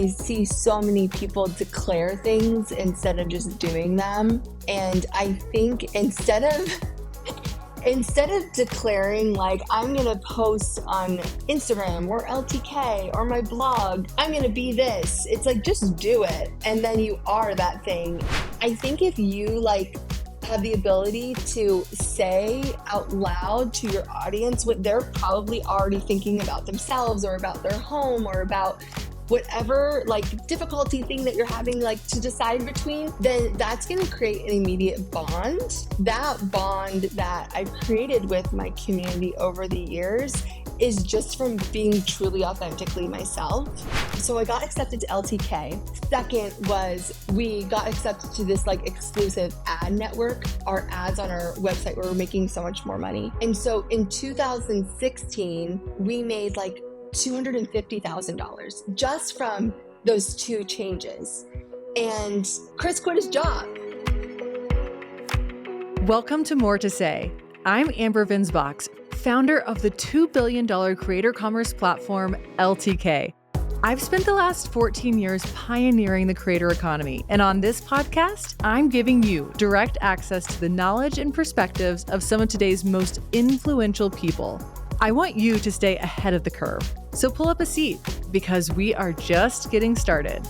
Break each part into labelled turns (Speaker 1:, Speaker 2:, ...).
Speaker 1: I see so many people declare things instead of just doing them. And I think instead of declaring like, I'm going to post on Instagram or LTK or my blog, I'm going to be this. It's like, just do it. And then you are that thing. I think if you have the ability to say out loud to your audience what they're probably already thinking about themselves or about their home or about whatever difficulty thing that you're having to decide between, then that's going to create an immediate bond. That bond that I've created with my community over the years is just from being truly authentically myself. So I got accepted to LTK. Second was we got accepted to this exclusive ad network. Our ads on our website were making so much more money. And so in 2016, we made $250,000 just from those two changes. And Chris quit his job.
Speaker 2: Welcome to More to Say. I'm Amber Venz Box, founder of the $2 billion creator commerce platform, LTK. I've spent the last 14 years pioneering the creator economy, and on this podcast, I'm giving you direct access to the knowledge and perspectives of some of today's most influential people. I want you to stay ahead of the curve, so pull up a seat because we are just getting started.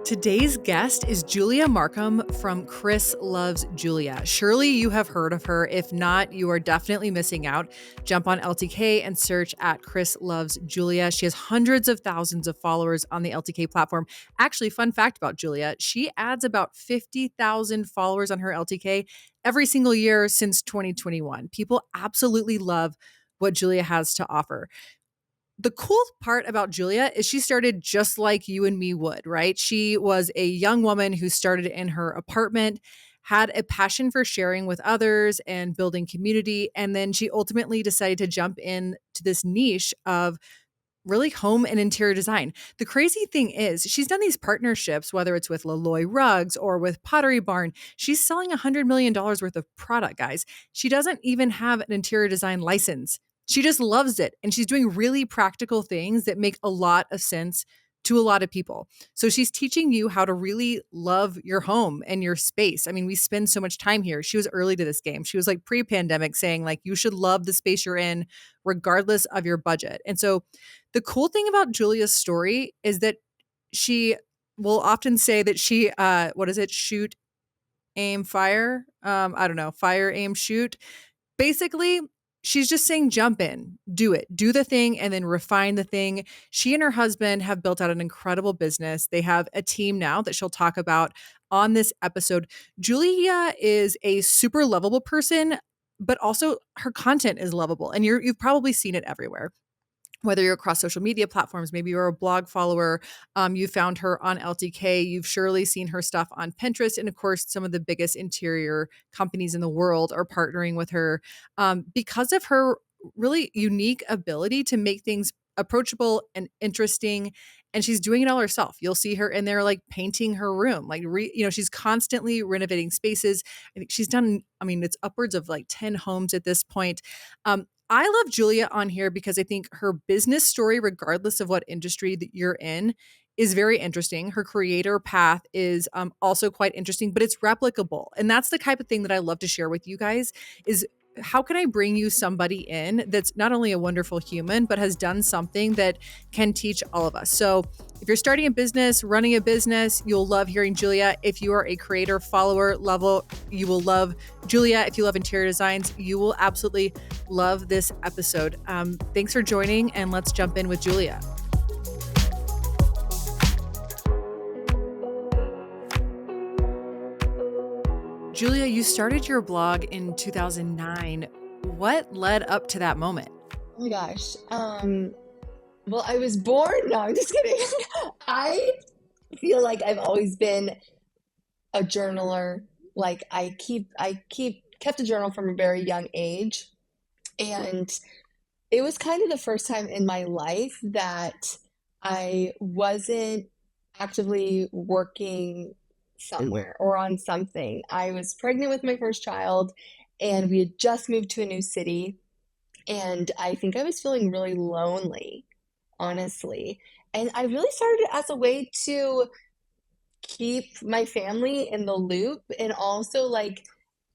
Speaker 2: Today's guest is Julia Marcum from Chris Loves Julia. Surely you have heard of her. If not, you are definitely missing out. Jump on LTK and search at Chris Loves Julia. She has hundreds of thousands of followers on the LTK platform. Actually, fun fact about Julia, she adds about 50,000 followers on her LTK every single year since 2021. People absolutely love what Julia has to offer. The cool part about Julia is she started just like you and me would, right? She was a young woman who started in her apartment, had a passion for sharing with others and building community. And then she ultimately decided to jump in to this niche of really home and interior design. The crazy thing is she's done these partnerships, whether it's with Loloi rugs or with Pottery Barn. She's selling $100 million worth of product, guys. She doesn't even have an interior design license. She just loves it. And she's doing really practical things that make a lot of sense to a lot of people. So she's teaching you how to really love your home and your space. I mean, we spend so much time here. She was early to this game. She was pre-pandemic saying you should love the space you're in regardless of your budget. And so the cool thing about Julia's story is that she will often say that she, shoot, aim, fire. I don't know, fire, aim, shoot. Basically, she's just saying, jump in, do it, do the thing, and then refine the thing. She and her husband have built out an incredible business. They have a team now that she'll talk about on this episode. Julia is a super lovable person, but also her content is lovable. And you've probably seen it everywhere. Whether you're across social media platforms, maybe you're a blog follower, you found her on LTK, you've surely seen her stuff on Pinterest. And of course, some of the biggest interior companies in the world are partnering with her because of her really unique ability to make things approachable and interesting. And she's doing it all herself. You'll see her in there painting her room, she's constantly renovating spaces. I think she's done, it's upwards of 10 homes at this point. I love Julia on here because I think her business story, regardless of what industry that you're in, is very interesting. Her creator path is also quite interesting, but it's replicable. And that's the type of thing that I love to share with you guys is how can I bring you somebody in that's not only a wonderful human, but has done something that can teach all of us. So if you're starting a business, running a business, you'll love hearing Julia. If you are a creator follower level, you will love Julia. If you love interior designs, you will absolutely love this episode. Thanks for joining, and let's jump in with Julia. Julia, you started your blog in 2009. What led up to that moment?
Speaker 1: Oh my gosh. Well, I was born. No, I'm just kidding. I feel like I've always been a journaler. I kept a journal from a very young age. And it was kind of the first time in my life that I wasn't actively working somewhere or on something. I was pregnant with my first child and we had just moved to a new city. And I think I was feeling really lonely. honestly. And I really started it as a way to keep my family in the loop and also like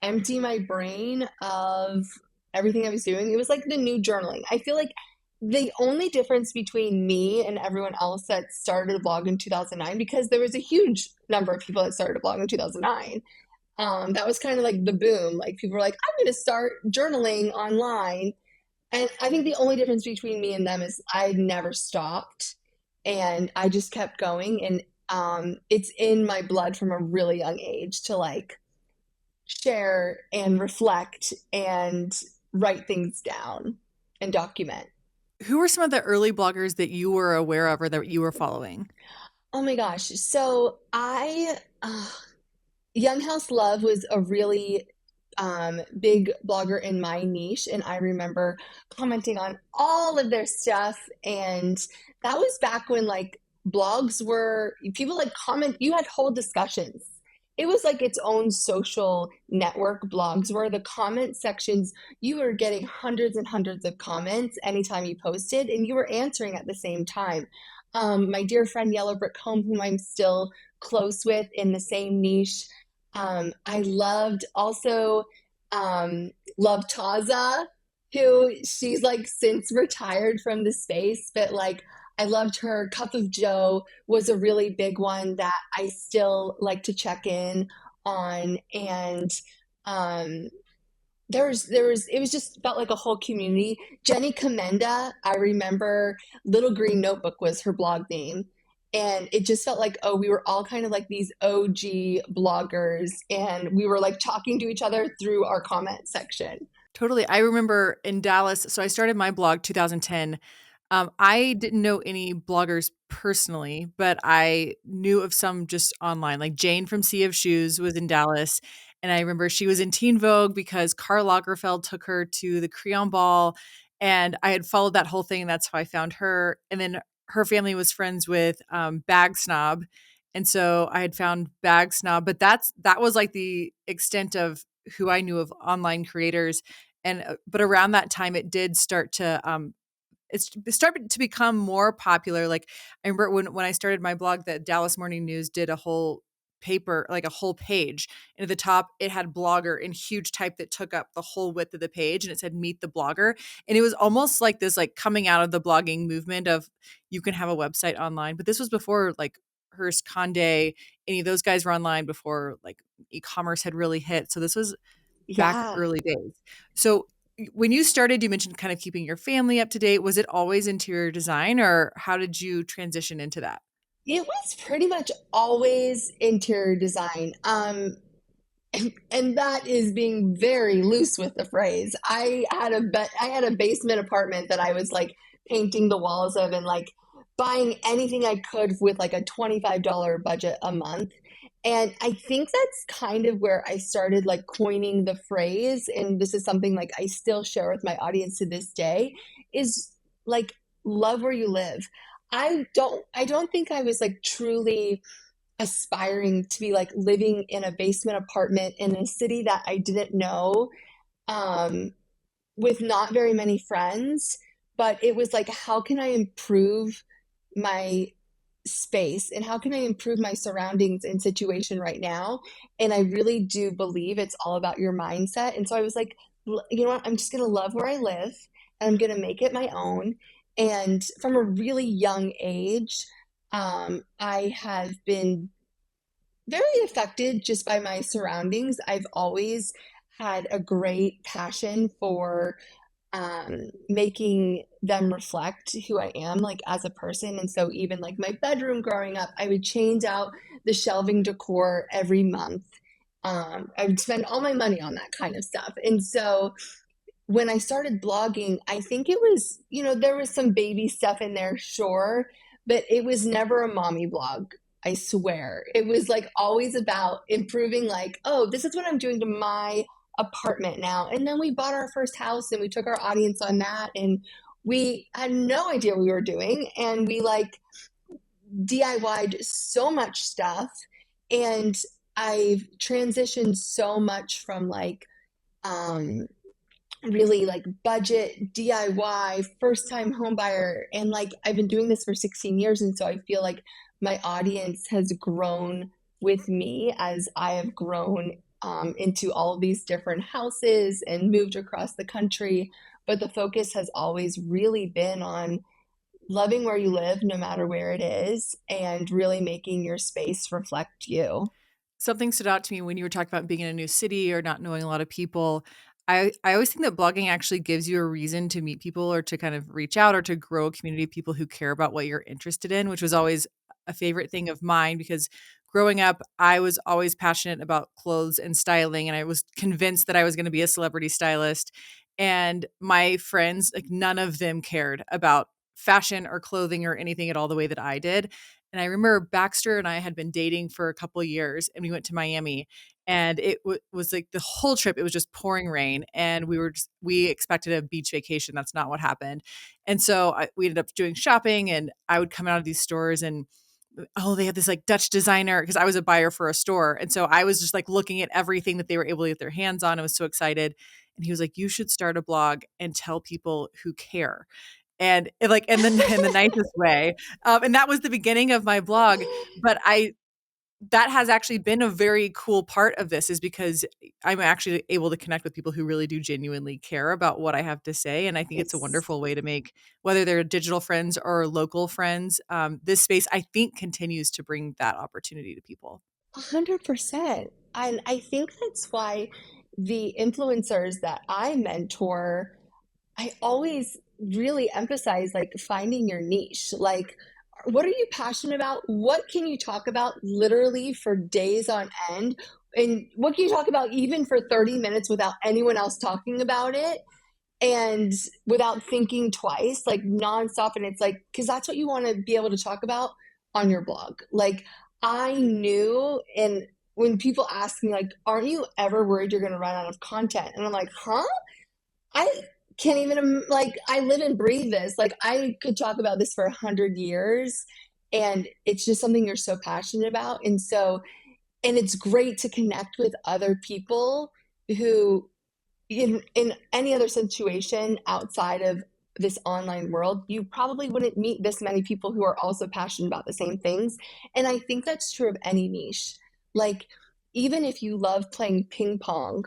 Speaker 1: empty my brain of everything I was doing. It was like the new journaling. I feel like the only difference between me and everyone else that started a blog in 2009, because there was a huge number of people that started a blog in 2009. That was kind of like the boom. Like people were like, I'm going to start journaling online. And I think the only difference between me and them is I never stopped and I just kept going. And it's in my blood from a really young age to like share and reflect and write things down and document.
Speaker 2: Who were some of the early bloggers that you were aware of or that you were following?
Speaker 1: Oh my gosh. So Young House Love was a really big blogger in my niche, and I remember commenting on all of their stuff. And that was back when like blogs were people like comment, you had whole discussions. It was like its own social network. Blogs were the comment sections. You were getting hundreds and hundreds of comments anytime you posted, and you were answering at the same time. My dear friend Yellow Brick Home, whom I'm still close with in the same niche, I loved also Love Taza, who she's like since retired from the space, but like I loved her. Cup of Joe was a really big one that I still like to check in on. And um, there was it was just felt like a whole community. Jenny Commenda, I remember Little Green Notebook was her blog name. And it just felt like, oh, we were all kind of like these OG bloggers, and we were like talking to each other through our comment section.
Speaker 2: Totally. I remember in Dallas, so I started my blog 2010. I didn't know any bloggers personally, but I knew of some just online. Like Jane from Sea of Shoes was in Dallas. And I remember she was in Teen Vogue because Karl Lagerfeld took her to the Creon Ball. And I had followed that whole thing. And that's how I found her. And then her family was friends with Bag Snob. And so I had found Bag Snob, but that was like the extent of who I knew of online creators. And but around that time, it did start to it started to become more popular. Like I remember when I started my blog, that Dallas Morning News did a whole paper, like a whole page. And at the top, it had blogger in huge type that took up the whole width of the page, and it said meet the blogger. And it was almost like this, like coming out of the blogging movement of you can have a website online. But this was before like Hearst, Condé, any of those guys were online before like e-commerce had really hit. So this was back
Speaker 1: Yeah,
Speaker 2: early days. So when you started, you mentioned kind of keeping your family up to date. Was it always interior design, or how did you transition into that?
Speaker 1: it was pretty much always interior design. And that is being very loose with the phrase. I had a basement apartment that I was like painting the walls of and like buying anything I could with like a $25 budget a month. And I think that's kind of where I started like coining the phrase. And this is something like I still share with my audience to this day is like love where you live. I don't think I was like truly aspiring to be like living in a basement apartment in a city that I didn't know, um, with not very many friends. But it was like, how can I improve my space and how can I improve my surroundings and situation right now? And I really do believe it's all about your mindset. And so I was like, you know what? I'm just going to love where I live and I'm going to make it my own. And from a really young age, I have been very affected just by my surroundings. I've always had a great passion for making them reflect who I am, like as a person. And so, even like my bedroom growing up, I would change out the shelving decor every month. I would spend all my money on that kind of stuff. And so, when I started blogging, I think it was, there was some baby stuff in there, sure, but it was never a mommy blog. I swear. It was like always about improving, like, oh, this is what I'm doing to my apartment now. And then we bought our first house and we took our audience on that. And we had no idea what we were doing. And we like DIY'd so much stuff. And I've transitioned so much from like, um, really like budget DIY first time home buyer. And like I've been doing this for 16 years. And so I feel like my audience has grown with me as I have grown into all of these different houses and moved across the country. But the focus has always really been on loving where you live, no matter where it is, and really making your space reflect you.
Speaker 2: Something stood out to me when you were talking about being in a new city or not knowing a lot of people. I always think that blogging actually gives you a reason to meet people or to kind of reach out or to grow a community of people who care about what you're interested in, which was always a favorite thing of mine because growing up, I was always passionate about clothes and styling. And I was convinced that I was going to be a celebrity stylist. And my friends, like none of them cared about fashion or clothing or anything at all the way that I did. And I remember Baxter and I had been dating for a couple of years and we went to Miami and it was like the whole trip, it was just pouring rain. And we expected a beach vacation. That's not what happened. And so we ended up doing shopping and I would come out of these stores and oh, they had this like Dutch designer because I was a buyer for a store. And so I was just like looking at everything that they were able to get their hands on. I was so excited. And he was like, you should start a blog and tell people who care. And like, and then in the nicest way. And that was the beginning of my blog. But that has actually been a very cool part of this is because I'm actually able to connect with people who really do genuinely care about what I have to say. And I think it's a
Speaker 1: It's
Speaker 2: wonderful way to make, whether they're digital friends or local friends, this space, I think, continues to bring that opportunity to people.
Speaker 1: 100%. And I think that's why the influencers that I mentor, I always really emphasize like finding your niche. Like, what are you passionate about? What can you talk about literally for days on end? And what can you talk about even for 30 minutes without anyone else talking about it? And without thinking twice, like nonstop. And it's like, because that's what you want to be able to talk about on your blog. Like, I knew, and when people ask me, like, aren't you ever worried you're going to run out of content? And I'm like, huh? I can't even, like, I live and breathe this. Like, I could talk about this for 100 years, and it's just something you're so passionate about. And so, and it's great to connect with other people who in any other situation outside of this online world, you probably wouldn't meet this many people who are also passionate about the same things. And I think that's true of any niche. Like, even if you love playing ping pong,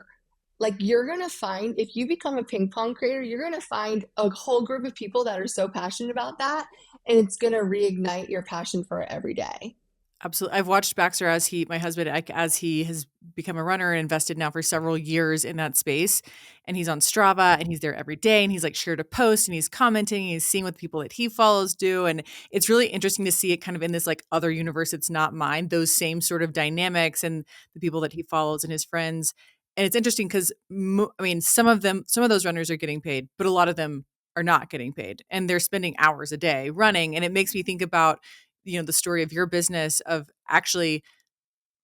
Speaker 1: like you're going to find, if you become a ping pong creator, you're going to find a whole group of people that are so passionate about that. And it's going to reignite your passion for it every day.
Speaker 2: Absolutely. I've watched Baxter my husband, as he has become a runner and invested now for several years in that space. And he's on Strava and he's there every day and he's like shared a post and he's commenting, and he's seeing what the people that he follows do. And it's really interesting to see it kind of in this like other universe. It's not mine, those same sort of dynamics and the people that he follows and his friends. And it's interesting because I mean, some of those runners are getting paid, but a lot of them are not getting paid and they're spending hours a day running. And it makes me think about the story of your business of actually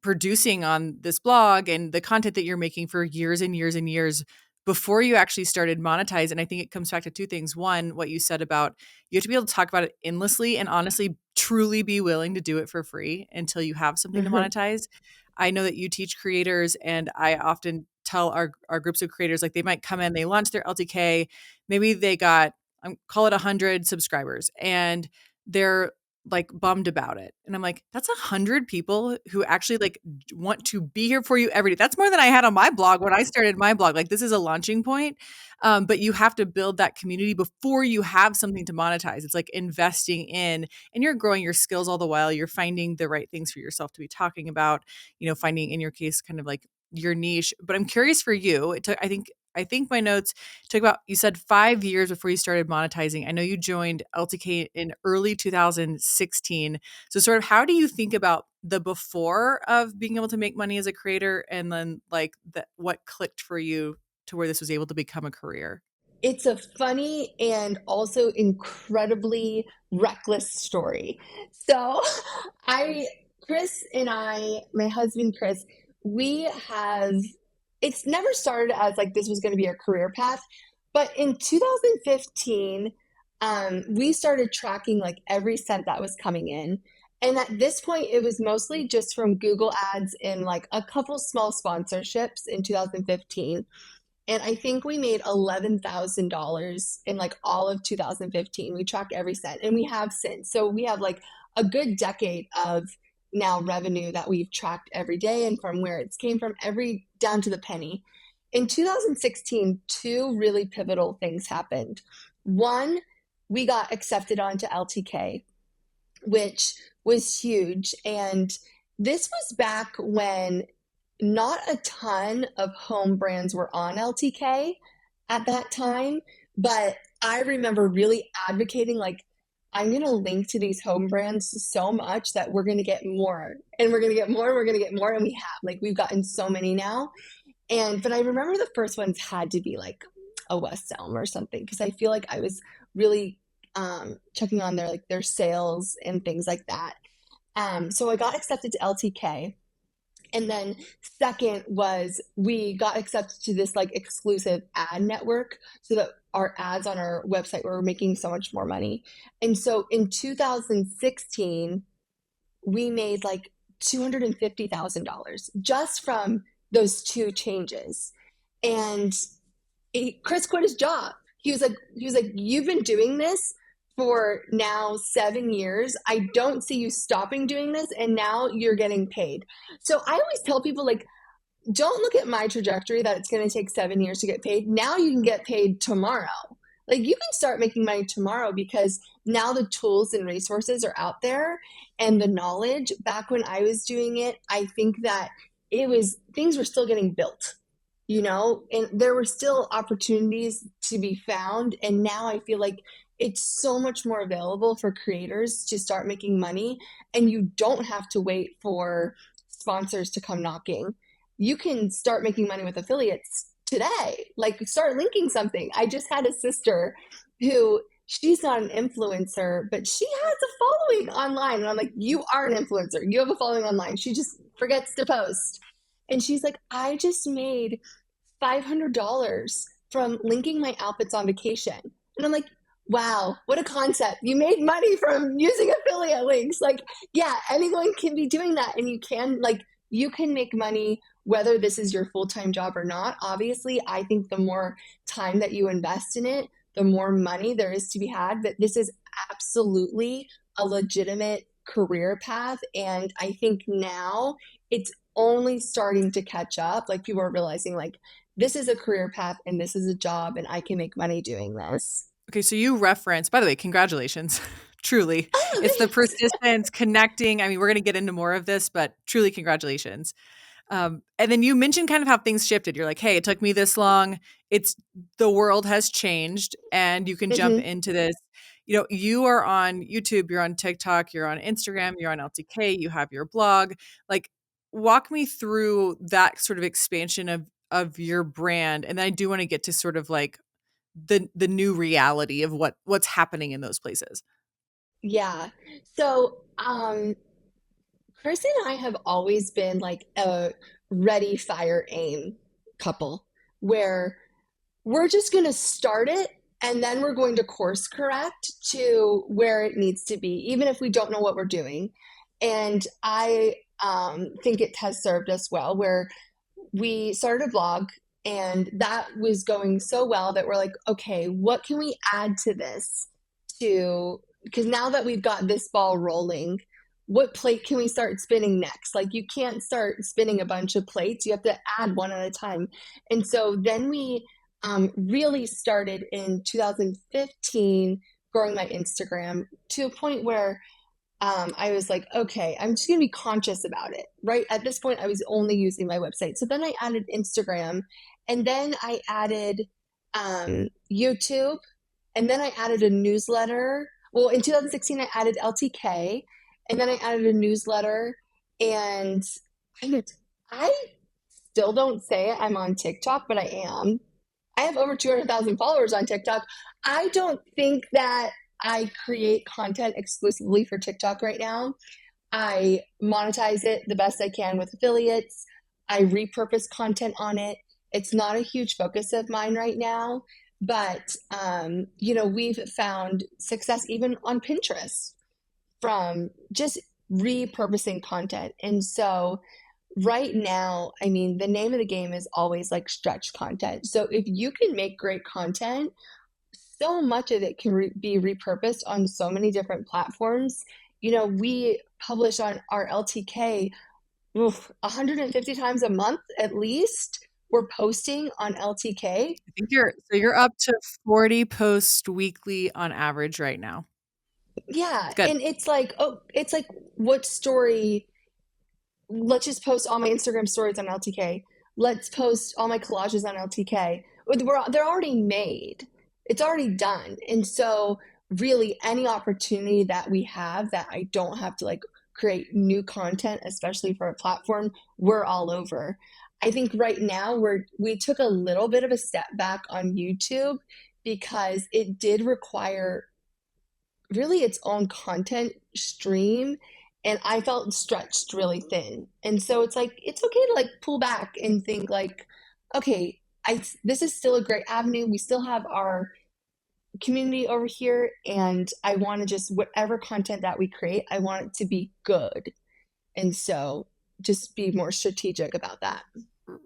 Speaker 2: producing on this blog and the content that you're making for years and years and years before you actually started monetize. And I think it comes back to two things. One, what you said about you have to be able to talk about it endlessly and honestly truly be willing to do it for free until you have something to
Speaker 1: Mhm.
Speaker 2: monetize. I know that you teach creators and I often tell our groups of creators, like they might come in, they launch their LTK, maybe they got call it 100 subscribers and they're like bummed about it. And I'm like, that's 100 people who actually like want to be here for you every day. That's more than I had on my blog when I started my blog. Like this is a launching point. But you have to build that community before you have something to monetize. It's like investing in, and you're growing your skills all the while. You're finding the right things for yourself to be talking about, finding in your case kind of like your niche. But I'm curious for you. It took, I think my notes took about, you said 5 years before you started monetizing. I know you joined LTK in early 2016. So sort of how do you think about the before of being able to make money as a creator and then like what clicked for you to where this was able to become a career?
Speaker 1: It's a funny and also incredibly reckless story. So, I, Chris and I, my husband Chris, we have, it's never started as like this was going to be a career path, but in 2015, we started tracking like every cent that was coming in. And at this point, it was mostly just from Google ads and like a couple small sponsorships in 2015. And I think we made $11,000 in like all of 2015. We tracked every cent and we have since. So we have like a good decade of now revenue that we've tracked every day and from where it's came from, every down to the penny. In 2016, two really pivotal things happened. One, we got accepted onto LTK, which was huge. And this was back when not a ton of home brands were on LTK at that time, but I remember really advocating like, I'm going to link to these home brands so much that we're going to get more and we're going to get more and we're going to get more. And we have, like, we've gotten so many now. But I remember the first ones had to be like a West Elm or something, because I feel like I was really checking on their, like, their sales and things like that. So I got accepted to LTK. And then second was we got accepted to this like exclusive ad network so that our ads on our website were making so much more money. And so in 2016, we made like $250,000 just from those two changes. And Chris quit his job. He was like, you've been doing this for now 7 years. I don't see you stopping doing this, and now you're getting paid. So I always tell people, like, don't look at my trajectory that it's going to take 7 years to get paid. Now you can get paid tomorrow. Like, you can start making money tomorrow because now the tools and resources are out there and the knowledge. Back when I was doing it, I think that things were still getting built, and there were still opportunities to be found. And now I feel like it's so much more available for creators to start making money, and you don't have to wait for sponsors to come knocking. You can start making money with affiliates today. Like, start linking something. I just had a sister who, she's not an influencer, but she has a following online. And I'm like, you are an influencer. You have a following online. She just forgets to post. And she's like, I just made $500 from linking my outfits on vacation. And I'm like, wow, what a concept. You made money from using affiliate links. Like, yeah, anyone can be doing that. And you can make money whether this is your full-time job or not. Obviously, I think the more time that you invest in it, the more money there is to be had. But this is absolutely a legitimate career path. And I think now it's only starting to catch up. Like, people are realizing, like, this is a career path and this is a job and I can make money doing this.
Speaker 2: Okay, so you reference, by the way, congratulations. Truly.
Speaker 1: Oh,
Speaker 2: It's the
Speaker 1: thanks.
Speaker 2: persistence, connecting. I mean, we're going to get into more of this, but truly congratulations. And then you mentioned kind of how things shifted. You're like, hey, it took me this long. The world has changed and you can jump
Speaker 1: Mm-hmm.
Speaker 2: into this. You are on YouTube, you're on TikTok, you're on Instagram, you're on LTK, you have your blog. Like, walk me through that sort of expansion of your brand. And then I do want to get to sort of like the new reality of what's happening in those places.
Speaker 1: Yeah. So, Chris and I have always been like a ready, fire, aim couple where we're just going to start it and then we're going to course correct to where it needs to be, even if we don't know what we're doing. And I think it has served us well, where we started a blog and that was going so well that we're like, okay, what can we add to this because now that we've got this ball rolling, what plate can we start spinning next? Like, you can't start spinning a bunch of plates. You have to add one at a time. And so then we really started in 2015 growing my Instagram to a point where I was like, okay, I'm just going to be conscious about it, right? At this point, I was only using my website. So then I added Instagram, and then I added YouTube, and then I added a newsletter. Well, in 2016, I added LTK, and then I added a newsletter. And I still don't say I'm on TikTok, but I am. I have over 200,000 followers on TikTok. I don't think that I create content exclusively for TikTok right now. I monetize it the best I can with affiliates. I repurpose content on it. It's not a huge focus of mine right now, but we've found success even on Pinterest from just repurposing content. And so right now, I mean, the name of the game is always like stretch content. So if you can make great content, so much of it can be repurposed on so many different platforms. We publish on our LTK 150 times a month at least. We're posting on LTK.
Speaker 2: I think you're up to 40 posts weekly on average right now.
Speaker 1: Yeah,
Speaker 2: It's good.
Speaker 1: and it's like what story? Let's just post all my Instagram stories on LTK. Let's post all my collages on LTK. They're already made. It's already done. And so really any opportunity that we have that I don't have to like create new content, especially for a platform, we're all over. I think right now we took a little bit of a step back on YouTube because it did require really its own content stream, and I felt stretched really thin. And so it's like it's okay to like pull back and think like, okay, I this is still a great avenue. We still have our community over here, and I want to just whatever content that we create, I want it to be good. And so just be more strategic about that.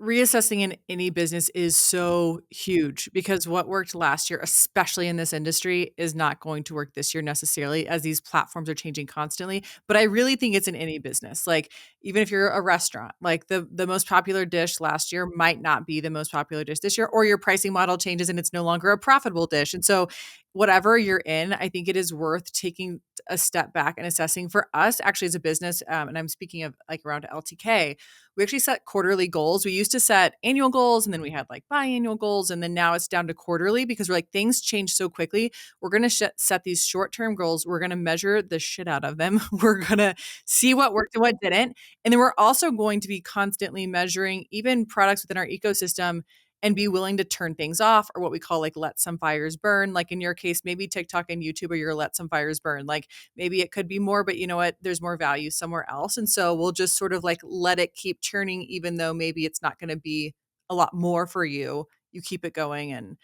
Speaker 2: Reassessing in any business is so huge because what worked last year, especially in this industry, is not going to work this year necessarily as these platforms are changing constantly. But I really think it's in any business. Like even if you're a restaurant, like the most popular dish last year might not be the most popular dish this year, or your pricing model changes and it's no longer a profitable dish. And so whatever you're in, I think it is worth taking a step back and assessing. For us actually as a business, and I'm speaking of like around LTK, we actually set quarterly goals. We used to set annual goals and then we had like biannual goals. And then now it's down to quarterly because we're like, things change so quickly. We're going to set these short-term goals. We're going to measure the shit out of them. We're going to see what worked and what didn't. And then we're also going to be constantly measuring even products within our ecosystem and be willing to turn things off, or what we call like let some fires burn. Like in your case, maybe TikTok and YouTube are your let some fires burn. Like maybe it could be more, but you know what? There's more value somewhere else. And so we'll just sort of like let it keep churning, even though maybe it's not going to be a lot more for you. You keep it going. And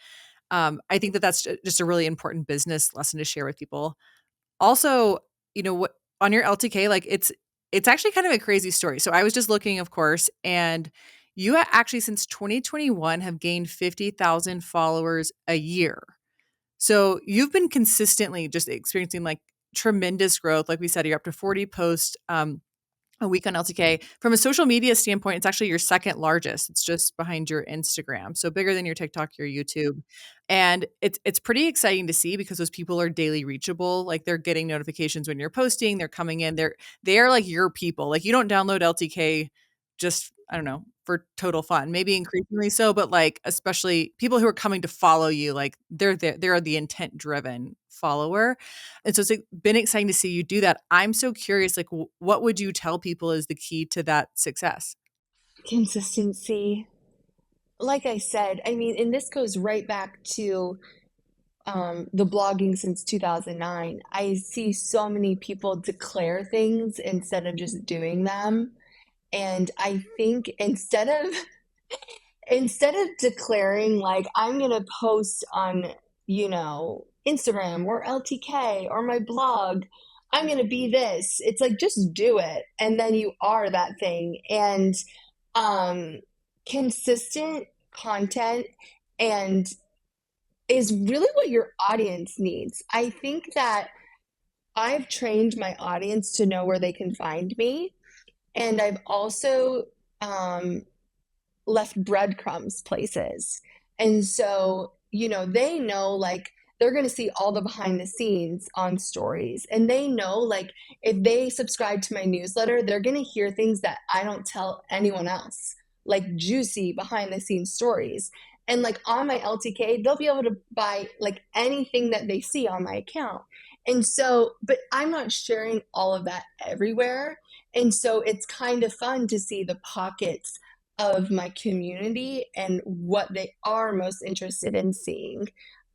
Speaker 2: I think that that's just a really important business lesson to share with people. Also, what on your LTK, like it's actually kind of a crazy story. So I was just looking, of course, and you actually since 2021 have gained 50,000 followers a year. So you've been consistently just experiencing like tremendous growth. Like we said, you're up to 40 posts a week on LTK. From a social media standpoint, it's actually your second largest. It's just behind your Instagram. So bigger than your TikTok, your YouTube. And it's pretty exciting to see because those people are daily reachable. Like they're getting notifications when you're posting, they're coming in. They are like your people. Like you don't download LTK just, I don't know, for total fun. Maybe increasingly so, but like especially people who are coming to follow you, like they're the intent driven follower. And so it's like been exciting to see you do that. I'm so curious, like, what would you tell people is the key to that success?
Speaker 1: Consistency. Like I said, I mean, and this goes right back to the blogging since 2009. I see so many people declare things instead of just doing them. And I think instead of declaring like I'm going to post on, Instagram or LTK or my blog, I'm going to be this. It's like just do it and then you are that thing. And um consistent content and is really what your audience needs. I think that I've trained my audience to know where they can find me, and I've also um left breadcrumbs places. And so, they know like they're going to see all the behind the scenes on stories. And they know like if they subscribe to my newsletter, they're going to hear things that I don't tell anyone else, like juicy behind the scenes stories. And like on my LTK, they'll be able to buy like anything that they see on my account. And so, but I'm not sharing all of that everywhere. And so it's kind of fun to see the pockets of my community and what they are most interested in seeing.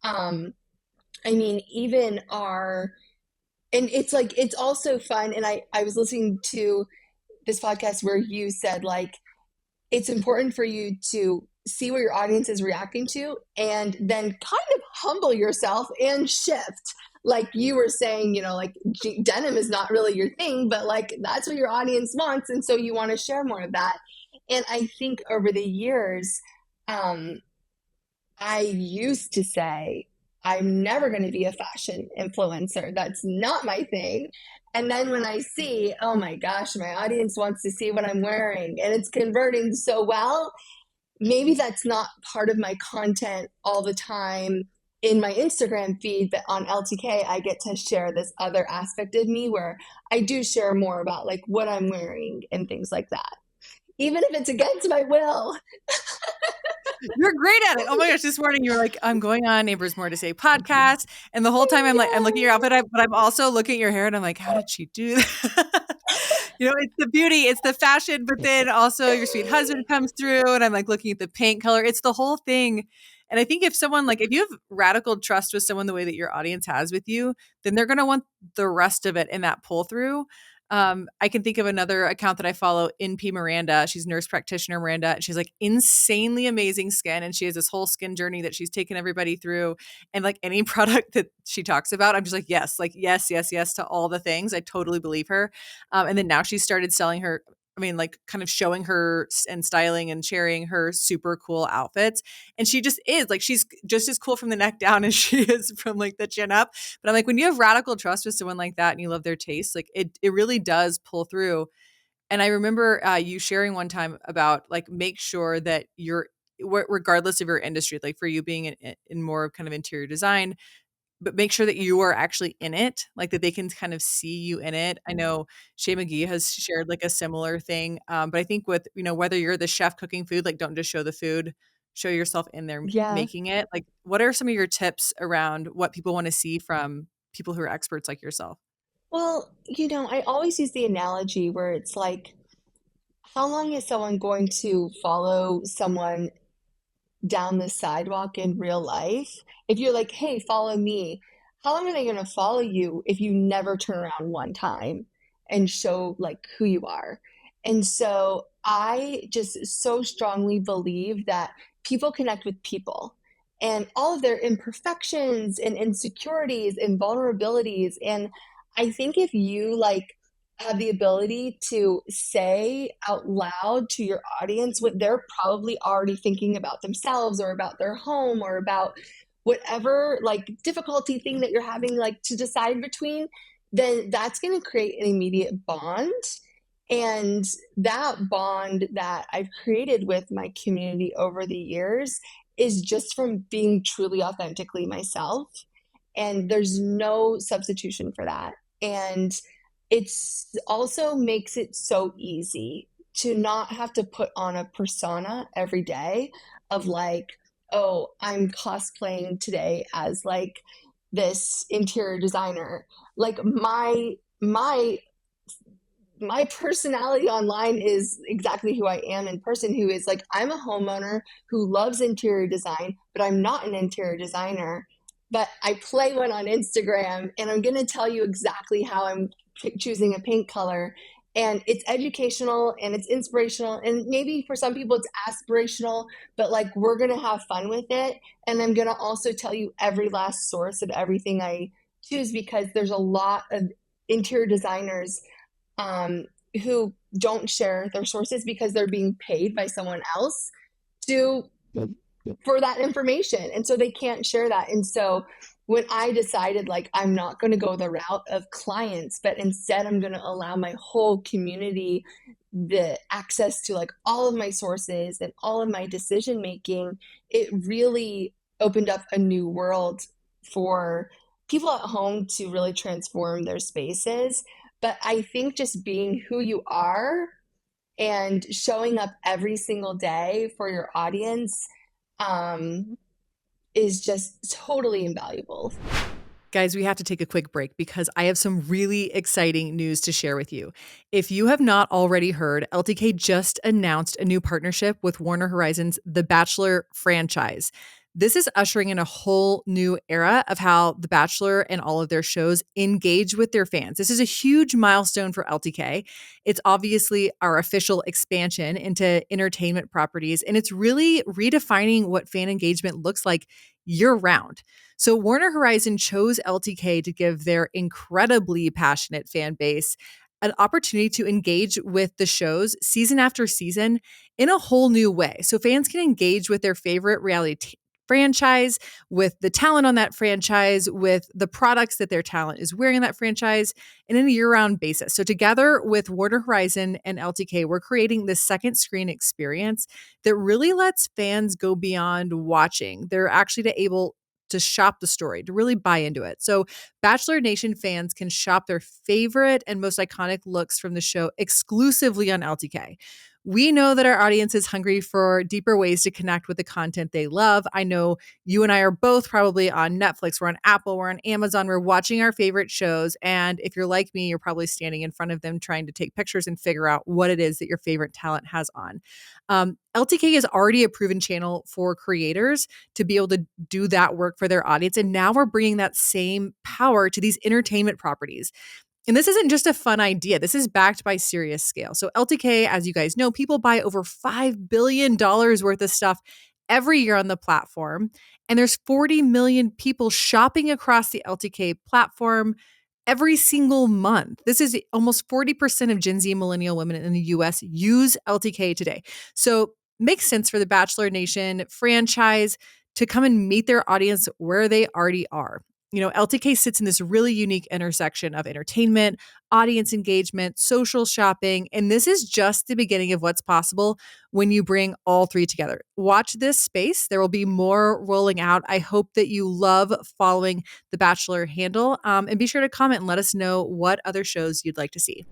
Speaker 1: Um, I mean, even our, and it's like, it's also fun. And I was listening to this podcast where you said, like, it's important for you to see what your audience is reacting to and then kind of humble yourself and shift. like you were saying, like denim is not really your thing, but like that's what your audience wants. And so you want to share more of that. And I think over the years, um, I used to say, I'm never going to be a fashion influencer. That's not my thing. And then when I see, oh my gosh, my audience wants to see what I'm wearing and it's converting so well, maybe that's not part of my content all the time in my Instagram feed, but on LTK, I get to share this other aspect of me where I do share more about like what I'm wearing and things like that, even if it's against my will.
Speaker 2: You're great at it. Oh my gosh, this morning you were like, I'm going on Neighbors More to Say podcast. And the whole time I'm like, I'm looking at your outfit, but I'm also looking at your hair and I'm like, how did she do that? It's the beauty, it's the fashion, but then also your sweet husband comes through and I'm like looking at the paint color. It's the whole thing. And I think if you have radical trust with someone the way that your audience has with you, then they're going to want the rest of it in that pull through. I can think of another account that I follow, NP Miranda. She's nurse practitioner Miranda. And she's like insanely amazing skin. And she has this whole skin journey that she's taken everybody through. And like any product that she talks about, I'm just like, yes to all the things. I totally believe her. And then now she started selling her, like kind of showing her and styling and sharing her super cool outfits. And she just is like, she's just as cool from the neck down as she is from like the chin up. But I'm like, when you have radical trust with someone like that and you love their taste, like it really does pull through. And I remember you sharing one time about like, make sure that you're, regardless of your industry, like for you being in more kind of interior design, but make sure that you are actually in it, like that they can kind of see you in it. I know Shay McGee has shared like a similar thing. But I think with, whether you're the chef cooking food, like don't just show the food, show yourself in there
Speaker 1: Yeah.
Speaker 2: making it. Like, what are some of your tips around what people want to see from people who are experts like yourself?
Speaker 1: Well, I always use the analogy where it's like, how long is someone going to follow someone down the sidewalk in real life? If you're like, hey, follow me, how long are they going to follow you if you never turn around one time and show like who you are? And so I just so strongly believe that people connect with people and all of their imperfections and insecurities and vulnerabilities. And I think if you like have the ability to say out loud to your audience what they're probably already thinking about themselves or about their home or about whatever like difficulty thing that you're having like to decide between, then that's going to create an immediate bond. And that bond that I've created with my community over the years is just from being truly authentically myself. And there's no substitution for that. And it's also makes it so easy to not have to put on a persona every day of like, oh, I'm cosplaying today as like this interior designer. Like my personality online is exactly who I am in person, who is like, I'm a homeowner who loves interior design, but I'm not an interior designer. But I play one on Instagram and I'm going to tell you exactly how I'm choosing a paint color. And it's educational and it's inspirational. And maybe for some people it's aspirational, but like we're going to have fun with it. And I'm going to also tell you every last source of everything I choose because there's a lot of interior designers um, who don't share their sources because they're being paid by someone else to for that information, and so they can't share that. And so when I decided like I'm not going to go the route of clients, but instead I'm going to allow my whole community the access to like all of my sources and all of my decision making, it really opened up a new world for people at home to really transform their spaces. But I think just being who you are and showing up every single day for your audience um, is just totally invaluable.
Speaker 2: Guys, we have to take a quick break because I have some really exciting news to share with you. If you have not already heard, LTK just announced a new partnership with Warner Horizon's The Bachelor franchise. This is ushering in a whole new era of how The Bachelor and all of their shows engage with their fans. This is a huge milestone for LTK. It's obviously our official expansion into entertainment properties, and it's really redefining what fan engagement looks like year round. So Warner Horizon chose LTK to give their incredibly passionate fan base an opportunity to engage with the shows season after season in a whole new way. So fans can engage with their favorite franchise, with the talent on that franchise, with the products that their talent is wearing in that franchise, and in a year-round basis. So together with Warner Horizon and LTK, we're creating this second screen experience that really lets fans go beyond watching. They're actually able to shop the story, to really buy into it. So Bachelor Nation fans can shop their favorite and most iconic looks from the show exclusively on LTK. We know that our audience is hungry for deeper ways to connect with the content they love. I know you and I are both probably on Netflix, we're on Apple, we're on Amazon, we're watching our favorite shows. And if you're like me, you're probably standing in front of them trying to take pictures and figure out what it is that your favorite talent has on. LTK is already a proven channel for creators to be able to do that work for their audience. And now we're bringing that same power to these entertainment properties. And this isn't just a fun idea. This is backed by serious scale. So LTK, as you guys know, people buy over $5 billion worth of stuff every year on the platform. And there's 40 million people shopping across the LTK platform every single month. This is almost 40% of Gen Z millennial women in the US use LTK today. So makes sense for the Bachelor Nation franchise to come and meet their audience where they already are. You know, LTK sits in this really unique intersection of entertainment, audience engagement, social shopping, and this is just the beginning of what's possible when you bring all three together. Watch this space. There will be more rolling out. I hope that you love following the Bachelor handle, and be sure to comment and let us know what other shows you'd like to see.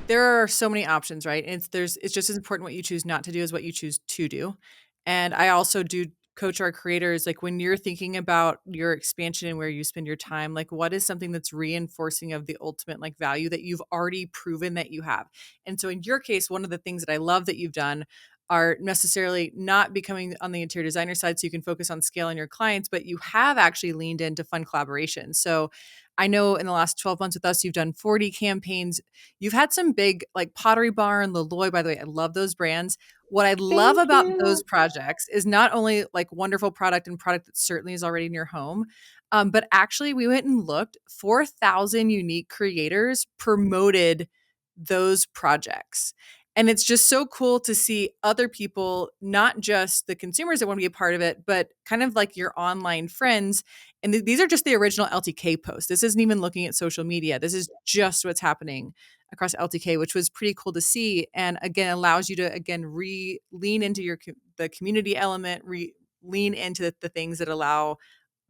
Speaker 2: There are so many options, right? And it's just as important what you choose not to do as what you choose to do. And I also do coach our creators, like when you're thinking about your expansion and where you spend your time, like what is something that's reinforcing of the ultimate like value that you've already proven that you have. And so in your case, one of the things that I love that you've done are necessarily not becoming on the interior designer side so you can focus on scaling your clients, but you have actually leaned into fun collaboration. So I know in the last 12 months with us, you've done 40 campaigns. You've had some big like Pottery Barn, Leloi, by the way, I love those brands. What I love
Speaker 1: Thank
Speaker 2: about
Speaker 1: you.
Speaker 2: those projects is not only like wonderful product and product that certainly is already in your home, but actually we went and looked, 4,000 unique creators promoted those projects. And it's just so cool to see other people, not just the consumers that want to be a part of it, but kind of like your online friends. And these are just the original LTK posts. This isn't even looking at social media. This is just what's happening across LTK, which was pretty cool to see. And again, allows you to, again, lean into the community element, lean into the things that allow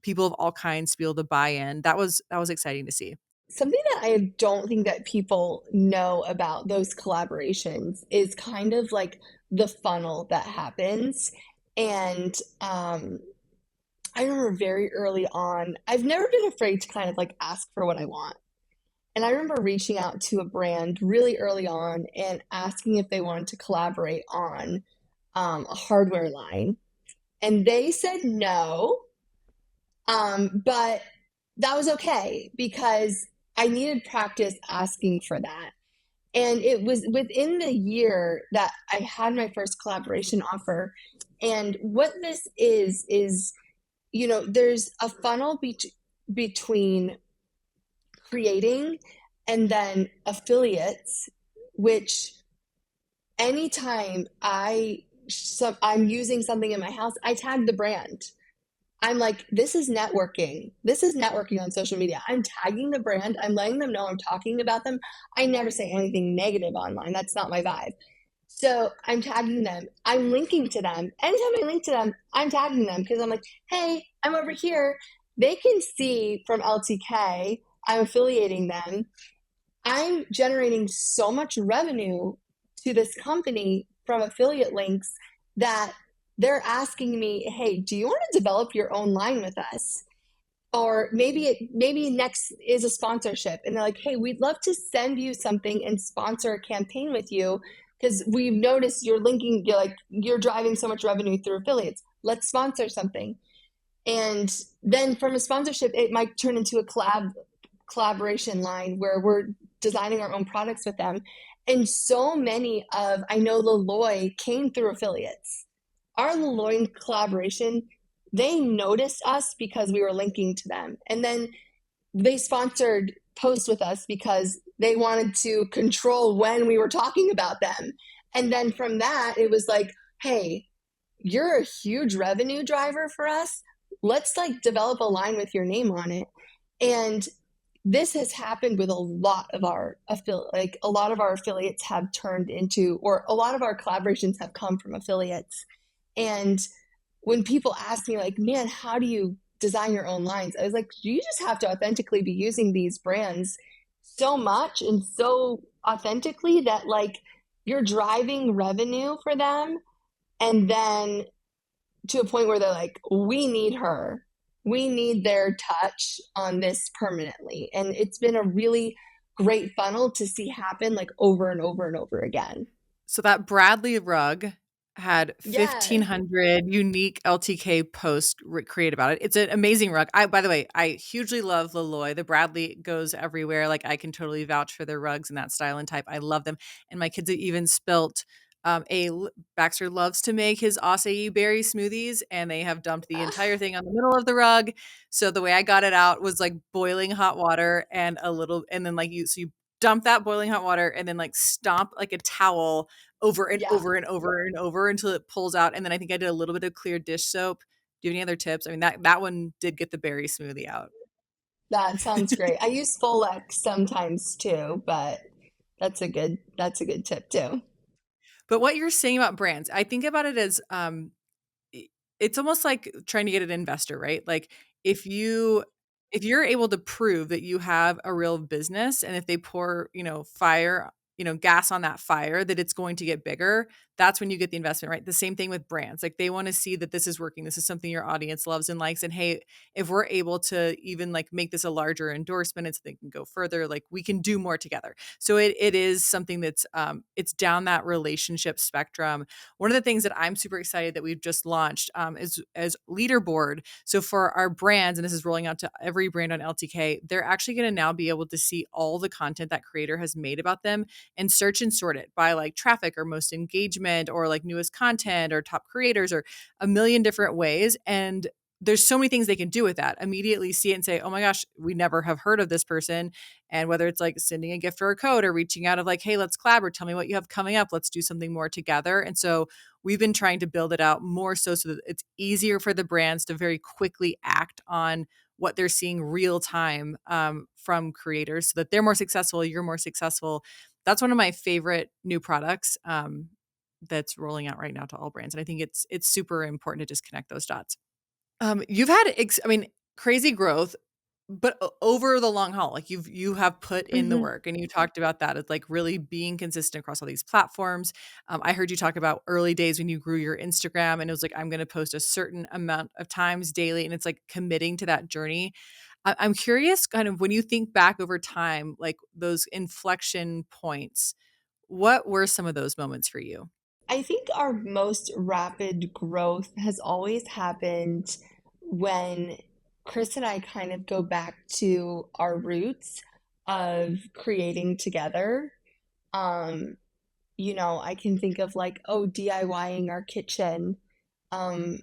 Speaker 2: people of all kinds to be able to buy in. That was exciting to see.
Speaker 1: Something that I don't think that people know about those collaborations is kind of like the funnel that happens. And I remember very early on, I've never been afraid to kind of like ask for what I want. And I remember reaching out to a brand really early on and asking if they wanted to collaborate on a hardware line. And they said no. But that was okay because I needed practice asking for that. And it was within the year that I had my first collaboration offer. And what this is, there's a funnel between creating and then affiliates, which anytime I'm using something in my house, I tag the brand. I'm like, this is networking. This is networking on social media. I'm tagging the brand. I'm letting them know I'm talking about them. I never say anything negative online. That's not my vibe. So I'm tagging them. I'm linking to them. Anytime I link to them, I'm tagging them because I'm like, hey, I'm over here. They can see from LTK, I'm affiliating them. I'm generating so much revenue to this company from affiliate links that they're asking me, hey, do you want to develop your own line with us? Or maybe next is a sponsorship. And they're like, hey, we'd love to send you something and sponsor a campaign with you because we've noticed you're driving so much revenue through affiliates. Let's sponsor something. And then from a sponsorship, it might turn into a collaboration line where we're designing our own products with them. And so many of, I know Leloi came through affiliates. Our Leloi collaboration, they noticed us because we were linking to them. And then they sponsored posts with us because they wanted to control when we were talking about them. And then from that, it was like, hey, you're a huge revenue driver for us. Let's like develop a line with your name on it. And this has happened with a lot of our like a lot of our affiliates have turned into, or a lot of our collaborations have come from affiliates. And when people ask me like, man, how do you design your own lines? I was like, you just have to authentically be using these brands so much and so authentically that like you're driving revenue for them. And then to a point where they're like, we need her. We need their touch on this permanently. And it's been a really great funnel to see happen like over and over and over again.
Speaker 2: So that Bradley rug had
Speaker 1: Yeah.
Speaker 2: 1,500 unique LTK posts created about it. It's an amazing rug. By the way, I hugely love Leloi. The Bradley goes everywhere. Like I can totally vouch for their rugs and that style and type. I love them. And my kids have even spilt Baxter loves to make his acai berry smoothies, and they have dumped the entire thing on the middle of the rug. So the way I got it out was like boiling hot water and a little, and then like you dump that boiling hot water and then like stomp like a towel over and
Speaker 1: Yeah.
Speaker 2: over and over and over until it pulls out. And then I think I did a little bit of clear dish soap. Do you have any other tips? I mean, that one did get the berry smoothie out.
Speaker 1: That sounds great. I use Folex sometimes too, but that's a good tip too.
Speaker 2: But what you're saying about brands, I think about it as it's almost like trying to get an investor, right? Like if you if you're able to prove that you have a real business, and if they pour, gas on that fire, that it's going to get bigger, that's when you get the investment, right? The same thing with brands. Like they want to see that this is working. This is something your audience loves and likes. And hey, if we're able to even like make this a larger endorsement and so they can go further, like we can do more together. So it is something that's it's down that relationship spectrum. One of the things that I'm super excited that we've just launched is as leaderboard. So for our brands, and this is rolling out to every brand on LTK, they're actually going to now be able to see all the content that creator has made about them and search and sort it by like traffic or most engagement or like newest content or top creators or a million different ways. And there's so many things they can do with that. Immediately see it and say, oh my gosh, we never have heard of this person. And whether it's like sending a gift or a code or reaching out of like, hey, let's collab or tell me what you have coming up. Let's do something more together. And so we've been trying to build it out more so that it's easier for the brands to very quickly act on what they're seeing real time from creators so that they're more successful, you're more successful. That's one of my favorite new products that's rolling out right now to all brands. And I think it's super important to just connect those dots. You've had, crazy growth, but over the long haul, like you have put in the
Speaker 1: Mhm.
Speaker 2: work, and you talked about that as like really being consistent across all these platforms. I heard you talk about early days when you grew your Instagram, and it was like I'm going to post a certain amount of times daily, and it's like committing to that journey. I'm curious, kind of when you think back over time, like those inflection points, what were some of those moments for you?
Speaker 1: I think our most rapid growth has always happened when Chris and I kind of go back to our roots of creating together. Um, I can think of like, oh, DIYing our kitchen. Um,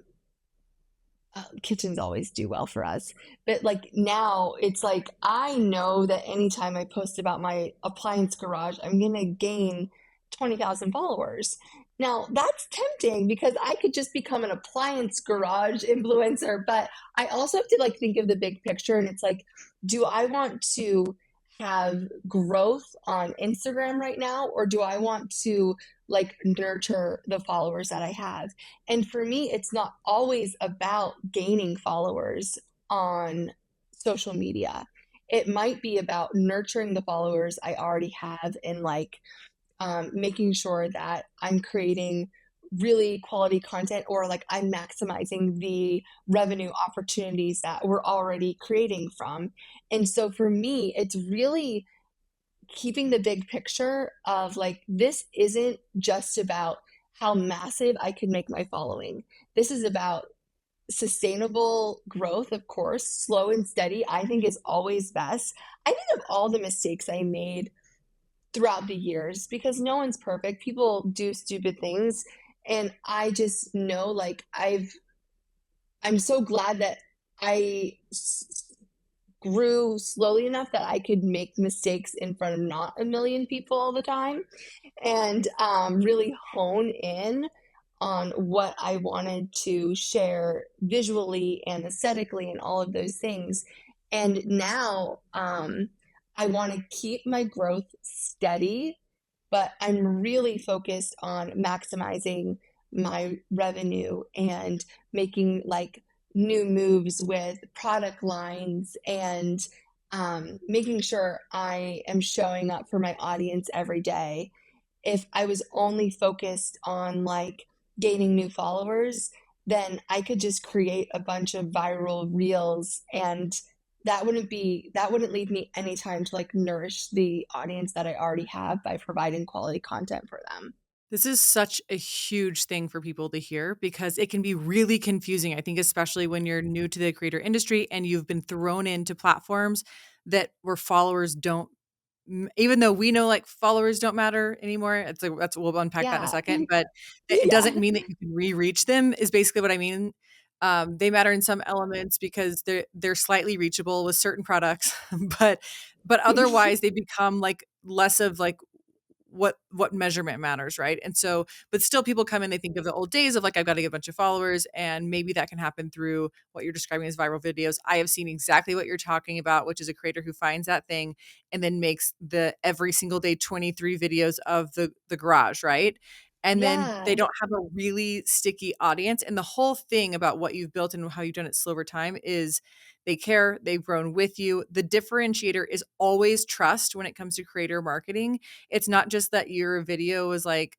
Speaker 1: Kitchens always do well for us. But like now, it's like I know that anytime I post about my appliance garage, I'm going to gain 20,000 followers. Now, that's tempting because I could just become an appliance garage influencer, but I also have to like think of the big picture, and it's like, do I want to have growth on Instagram right now, or do I want to like nurture the followers that I have? And for me, it's not always about gaining followers on social media. It might be about nurturing the followers I already have and like making sure that I'm creating really quality content, or like I'm maximizing the revenue opportunities that we're already creating from. And so for me, it's really keeping the big picture of like, this isn't just about how massive I could make my following. This is about sustainable growth, of course, slow and steady, I think is always best. I think of all the mistakes I made throughout the years because no one's perfect. People do stupid things. And I just know, like, I'm so glad that I grew slowly enough that I could make mistakes in front of not a million people all the time and really hone in on what I wanted to share visually and aesthetically and all of those things. And now I want to keep my growth steady, but I'm really focused on maximizing my revenue and making like new moves with product lines and making sure I am showing up for my audience every day. If I was only focused on like gaining new followers, then I could just create a bunch of viral reels and that wouldn't leave me any time to like nourish the audience that I already have by providing quality content for them.
Speaker 2: This is such a huge thing for people to hear because it can be really confusing. I think, especially when you're new to the creator industry and you've been thrown into platforms that where followers don't, even though we know like followers don't matter anymore. It's like, we'll unpack that in a
Speaker 1: Yeah.
Speaker 2: second, but it doesn't
Speaker 1: Yeah.
Speaker 2: mean that you can re-reach them, is basically what I mean. They matter in some elements because they're slightly reachable with certain products, but otherwise they become like less of like what measurement matters, right? And so, but still people come in, they think of the old days of like, I've got to get a bunch of followers, and maybe that can happen through what you're describing as viral videos. I have seen exactly what you're talking about, which is a creator who finds that thing and then makes the every single day 23 videos of the garage, right? And then they
Speaker 1: Yeah.
Speaker 2: don't have a really sticky audience. And the whole thing about what you've built and how you've done it slow over time is they care, they've grown with you. The differentiator is always trust when it comes to creator marketing. It's not just that your video was like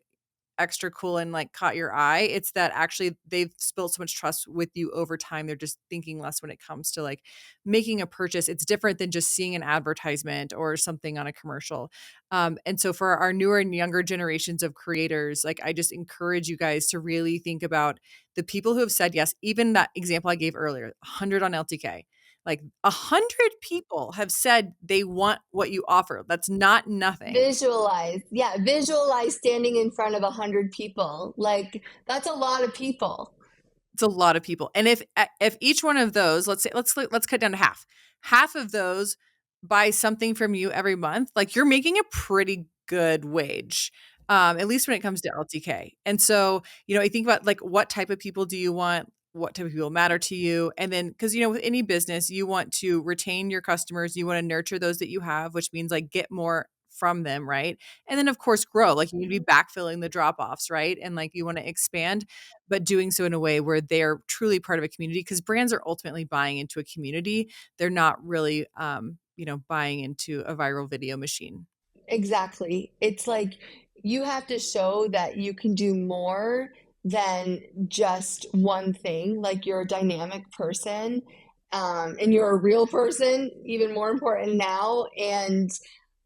Speaker 2: extra cool and like caught your eye. It's that actually they've built so much trust with you over time. They're just thinking less when it comes to like making a purchase. It's different than just seeing an advertisement or something on a commercial. And so for our newer and younger generations of creators, like I just encourage you guys to really think about the people who have said yes. Even that example I gave earlier, 100 on LTK. Like 100 people have said they want what you offer. That's not nothing.
Speaker 1: Visualize. Yeah, visualize standing in front of 100 people. Like that's a lot of people.
Speaker 2: It's a lot of people. And if each one of those, let's say let's cut down to half. Half of those buy something from you every month, like you're making a pretty good wage. At least when it comes to LTK. And so, I think about like what type of people do you want? What type of people matter to you? And then because with any business, you want to retain your customers, you want to nurture those that you have, which means like get more from them, right? And then of course grow. Like you need to be backfilling the drop-offs, right? And like you want to expand, but doing so in a way where they're truly part of a community, because brands are ultimately buying into a community. They're not really, buying into a viral video machine.
Speaker 1: Exactly. It's like you have to show that you can do more than just one thing. Like you're a dynamic person, and you're a real person, even more important now. And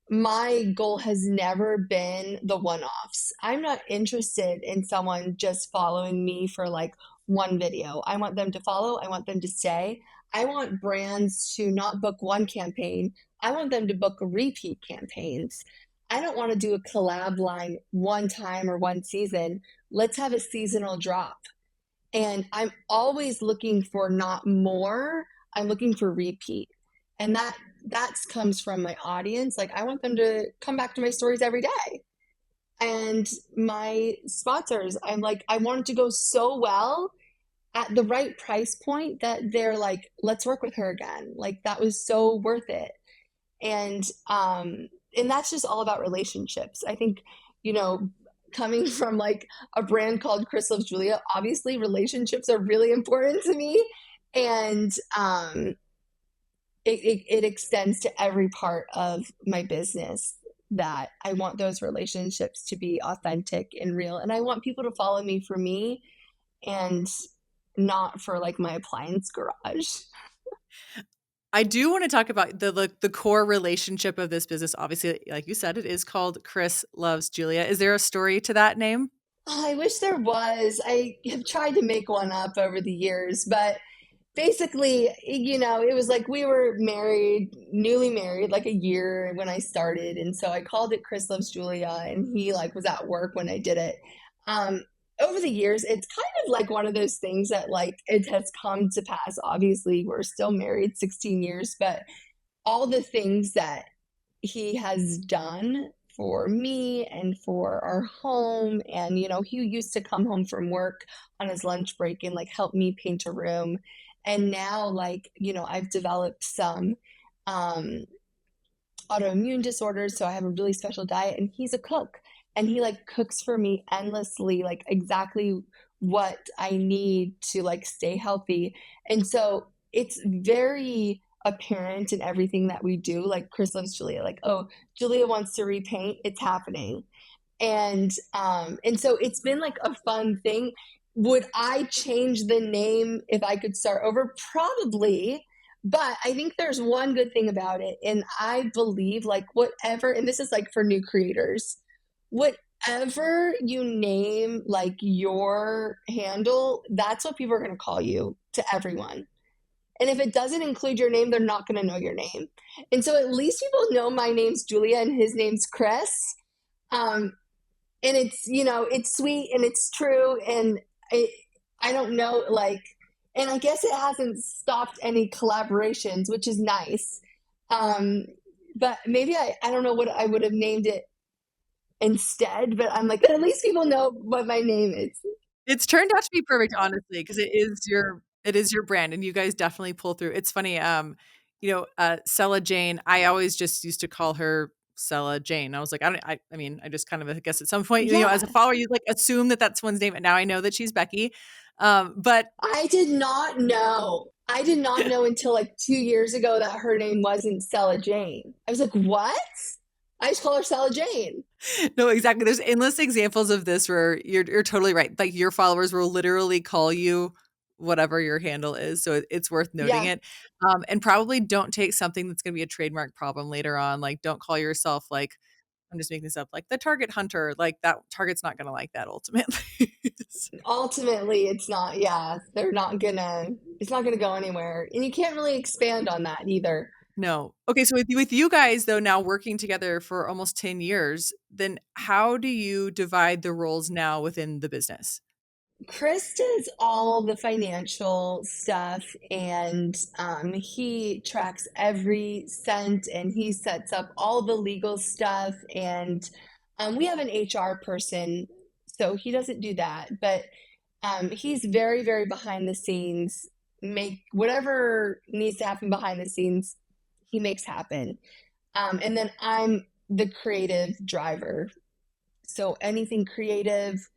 Speaker 1: my goal has never been the one offs. I'm not interested in someone just following me for like one video. I want them to follow, I want them to stay. I want brands to not book one campaign, I want them to book repeat campaigns. I don't want to do a collab line one time or one season. Let's have a seasonal drop. And I'm always looking for not more, I'm looking for repeat. And that comes from my audience. Like I want them to come back to my stories every day. And my sponsors, I'm like, I want it to go so well at the right price point that they're like, let's work with her again. Like that was so worth it. And that's just all about relationships. I think, you know, coming from like a brand called Chris Loves Julia, obviously relationships are really important to me. And it extends to every part of my business that I want those relationships to be authentic and real. And I want people to follow me for me and not for like my appliance garage.
Speaker 2: I do want to talk about the core relationship of this business. Obviously, like you said, it is called Chris Loves Julia. Is there a story to that name?
Speaker 1: I wish there was. I have tried to make one up over the years, but basically, it was like we were married, newly married, like a year when I started, and so I called it Chris Loves Julia, and he like was at work when I did it. Um, Over the years, it's kind of like one of those things that like it has come to pass. Obviously, we're still married 16 years, but all the things that he has done for me and for our home. And, he used to come home from work on his lunch break and like help me paint a room. And now, like, I've developed some um, autoimmune disorders. So I have a really special diet, and he's a cook. And he like cooks for me endlessly, like exactly what I need to like stay healthy. And so it's very apparent in everything that we do. Like Chris loves Julia, like, oh, Julia wants to repaint, it's happening. And so it's been like a fun thing. Would I change the name if I could start over? Probably. But I think there's one good thing about it. And I believe like whatever, and this is like for new creators, whatever you name like your handle, that's what people are going to call you to everyone. And if it doesn't include your name, they're not going to know your name. And so at least people know my name's Julia and his name's Chris. Um, and it's sweet and it's true. And I don't know, like, and I guess it hasn't stopped any collaborations, which is nice. Um, but maybe I don't know what I would have named it instead, but I'm like, at least people know what my name is.
Speaker 2: It's turned out to be perfect, honestly, because it is your brand, and you guys definitely pull through. It's funny, Sella Jane, I always just used to call her Sella Jane. I was like, I mean, I just kind of, I guess at some point, as a
Speaker 1: Yeah.
Speaker 2: follower, you like assume that that's one's name, and now I know that she's Becky. But
Speaker 1: I did not know. I did not know until like 2 years ago that her name wasn't Stella Jane. I was like, what? I just call her Stella Jane.
Speaker 2: no, exactly. There's endless examples of this where you're totally right. Like your followers will literally call you whatever your handle is. So it's worth noting
Speaker 1: Yeah.
Speaker 2: it. And probably don't take something that's going to be a trademark problem later on. Like don't call yourself like, I'm just making this up, like the Target hunter. Like that Target's not going to like that ultimately.
Speaker 1: Ultimately, it's not, yeah, it's not gonna go anywhere. And you can't really expand on that either.
Speaker 2: No. Okay, so with you guys though now working together for almost 10 years, then how do you divide the roles now within the business?
Speaker 1: Chris does all the financial stuff, and he tracks every cent, and he sets up all the legal stuff. And we have an HR person, so he doesn't do that, but he's very, very behind the scenes. Make whatever needs to happen behind the scenes, he makes happen. And then I'm the creative driver, so anything creative,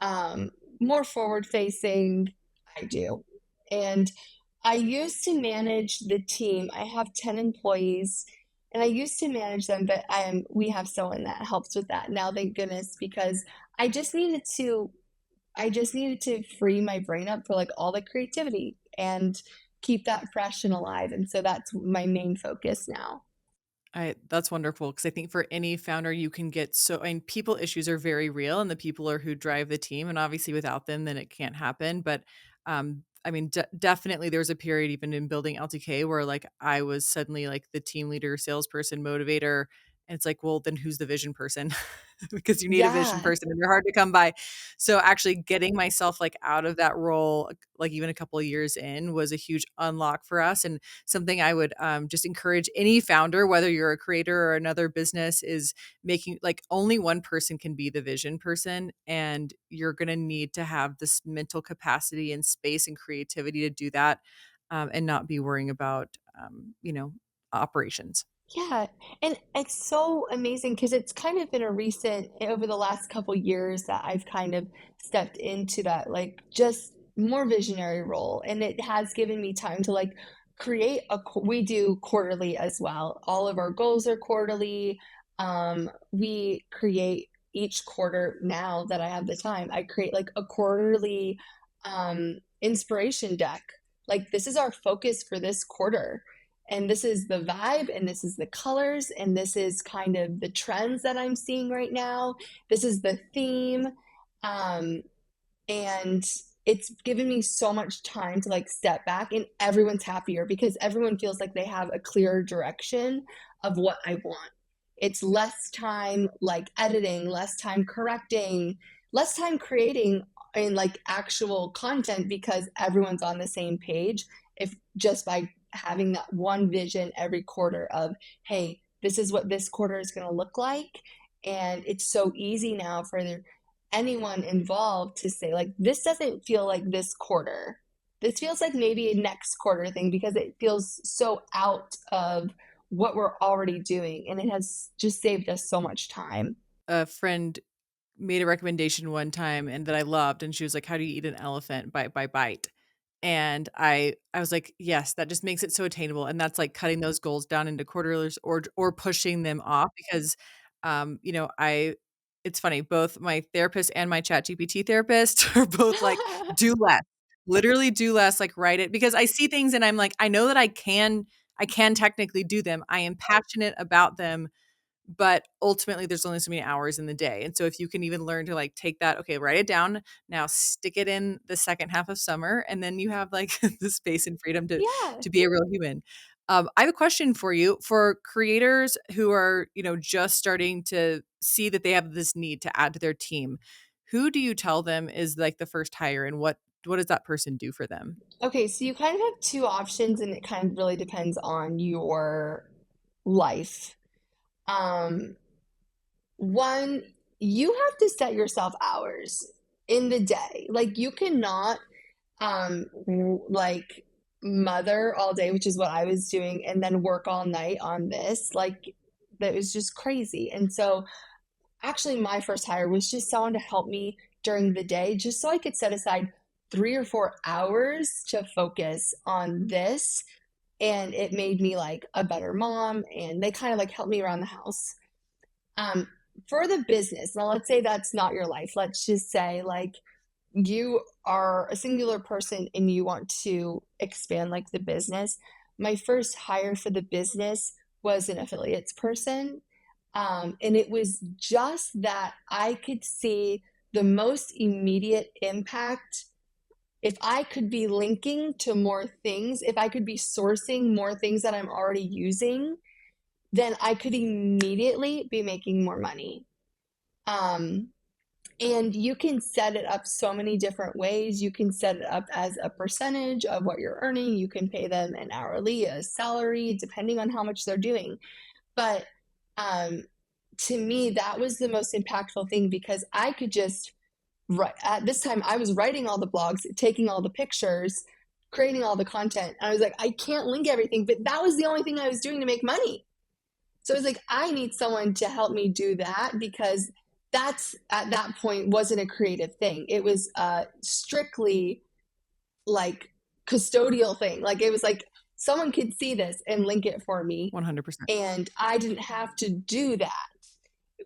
Speaker 1: um, more forward facing, I do. And I used to manage the team. I have 10 employees, and I used to manage them, but we have someone that helps with that now, thank goodness, because I just needed to I just needed to free my brain up for like all the creativity and keep that fresh and alive. And so that's my main focus now.
Speaker 2: That's wonderful because I think for any founder, you can get and people issues are very real, and the people are who drive the team. And obviously, without them, then it can't happen. But I mean, definitely, there was a period even in building LTK where like I was suddenly like the team leader, salesperson, motivator, and it's like, well, then who's the vision person? Because you need a vision
Speaker 1: Yeah.
Speaker 2: person, and they're hard to come by. So actually, getting myself like out of that role, like even a couple of years in, was a huge unlock for us, and something I would just encourage any founder, whether you're a creator or another business, is making like only one person can be the vision person. And you're going to need to have this mental capacity and space and creativity to do that, and not be worrying about, operations.
Speaker 1: Yeah, and it's so amazing because it's kind of been a recent, over the last couple years, that I've kind of stepped into that like just more visionary role, and it has given me time to like create we do quarterly as well. All of our goals are quarterly. We create each quarter. Now that I have the time, I create like a quarterly inspiration deck. Like this is our focus for this quarter, and this is the vibe, and this is the colors, and this is kind of the trends that I'm seeing right now. This is the theme. Um, and it's given me so much time to like step back, and everyone's happier because everyone feels like they have a clearer direction of what I want. It's less time like editing, less time correcting, less time creating and like actual content because everyone's on the same page. If just by having that one vision every quarter of, hey, this is what this quarter is going to look like. And it's so easy now for anyone involved to say, like, this doesn't feel like this quarter. This feels like maybe a next quarter thing because it feels so out of what we're already doing. And it has just saved us so much time.
Speaker 2: A friend made a recommendation one time and that I loved, and she was like, "How do you eat an elephant? Bite by bite." And I was like, "Yes, that just makes it so attainable." And that's like cutting those goals down into quarters or pushing them off because I it's funny, both my therapist and my ChatGPT therapist are both like, "Do less." Literally do less, like write it because I see things and I'm like, I know that I can technically do them. I am passionate about them, but ultimately there's only so many hours in the day. And so if you can even learn to like take that, okay, write it down, now stick it in the second half of summer, and then you have like the space and freedom
Speaker 1: Yeah.
Speaker 2: to be a real human. I have a question for you for creators who are, just starting to see that they have this need to add to their team. Who do you tell them is like the first hire, and what does that person do for them?
Speaker 1: Okay, so you kind of have two options, and it kind of really depends on your life. Um, One, you have to set yourself hours in the day. Like, you cannot like mother all day, which is what I was doing, and then work all night on this. Like, that was just crazy. And so actually my first hire was just someone to help me during the day, just so I could set aside 3 or 4 hours to focus on this. And it made me like a better mom, and they kind of like helped me around the house. um for the business, now let's say that's not your life. Let's just say like you are a singular person and you want to expand like the business. My first hire for the business was an affiliates person. And it was just that I could see the most immediate impact if I could be linking to more things, if I could be sourcing more things that I'm already using, then I could immediately be making more money. Um, and you can set it up so many different ways. You can set it up as a percentage of what you're earning. You can pay them an hourly, a salary, depending on how much they're doing. But um, to me, that was the most impactful thing because I could just write. At this time, I was writing all the blogs, taking all the pictures, creating all the content. And I was like, I can't link everything, but that was the only thing I was doing to make money. So it's like, I need someone to help me do that because that's at that point wasn't a creative thing. It was strictly like custodial thing. Like, it was like someone could see this and link it for me,
Speaker 2: 100%.
Speaker 1: and I didn't have to do that,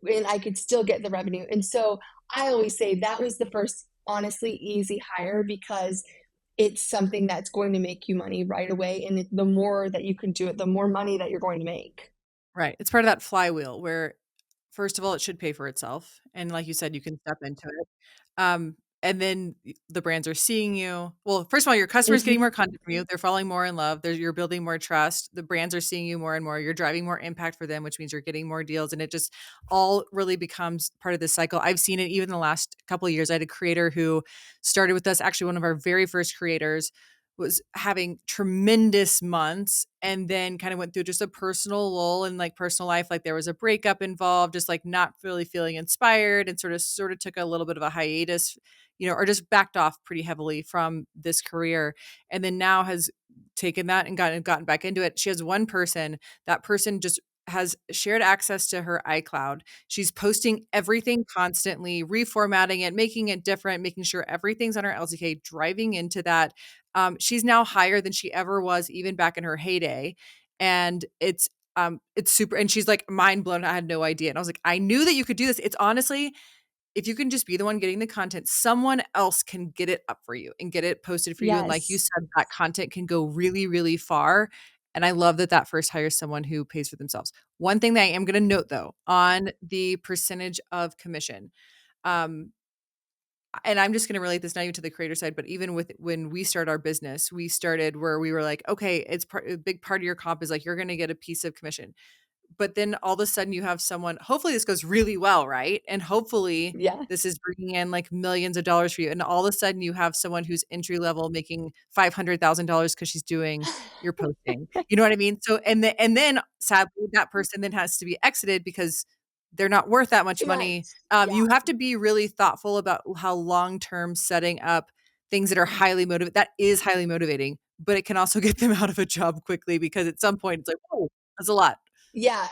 Speaker 1: and I could still get the revenue. And so I always say that was the first honestly easy hire because it's something that's going to make you money right away. And the more that you can do it, the more money that you're going to make.
Speaker 2: Right. It's part of that flywheel where, first of all, it should pay for itself, and like you said, you can step into it. And then the brands are seeing you. Well, first of all, your customers getting
Speaker 1: Mm-hmm.
Speaker 2: more content from you. They're falling more in love. You're building more trust. The brands are seeing you more and more. You're driving more impact for them, which means you're getting more deals, and it just all really becomes part of this cycle. I've seen it even in the last couple of years. I had a creator who started with us, actually one of our very first creators, was having tremendous months and then kind of went through just a personal lull in like personal life. Like there was a breakup involved, just like not really feeling inspired, and sort of took a little bit of a hiatus, or just backed off pretty heavily from this career. And then now has taken that and gotten back into it. She has one person, that person just has shared access to her iCloud. She's posting everything constantly, reformatting it, making it different, making sure everything's on her LTK, driving into that. She's now higher than she ever was, even back in her heyday. And it's super. And she's like mind blown. I had no idea. And I was like, I knew that you could do this. It's honestly, if you can just be the one getting the content, someone else can get it up for you and get it posted for you. And like you
Speaker 1: Yes.
Speaker 2: said, that content can go really, really far. And I love that that first hires someone who pays for themselves. One thing that I am going to note though, on the percentage of commission, um, and I'm just going to relate this not even to the creator side, but even with when we started our business, we started where we were like, okay, a big part of your comp is like, you're going to get a piece of commission. But then all of a sudden you have someone, hopefully this goes really well, right? And hopefully
Speaker 1: Yeah.
Speaker 2: this is bringing in like millions of dollars for you. And all of a sudden you have someone who's entry level making $500,000 because she's doing your posting. You know what I mean? So, and then sadly that person then has to be exited because they're not worth that much
Speaker 1: Too much.
Speaker 2: money.
Speaker 1: Yeah.
Speaker 2: You have to be really thoughtful about how long-term setting up things that are highly motivated. That is highly motivating, but it can also get them out of a job quickly because at some point it's like, oh, that's a lot.
Speaker 1: Yeah.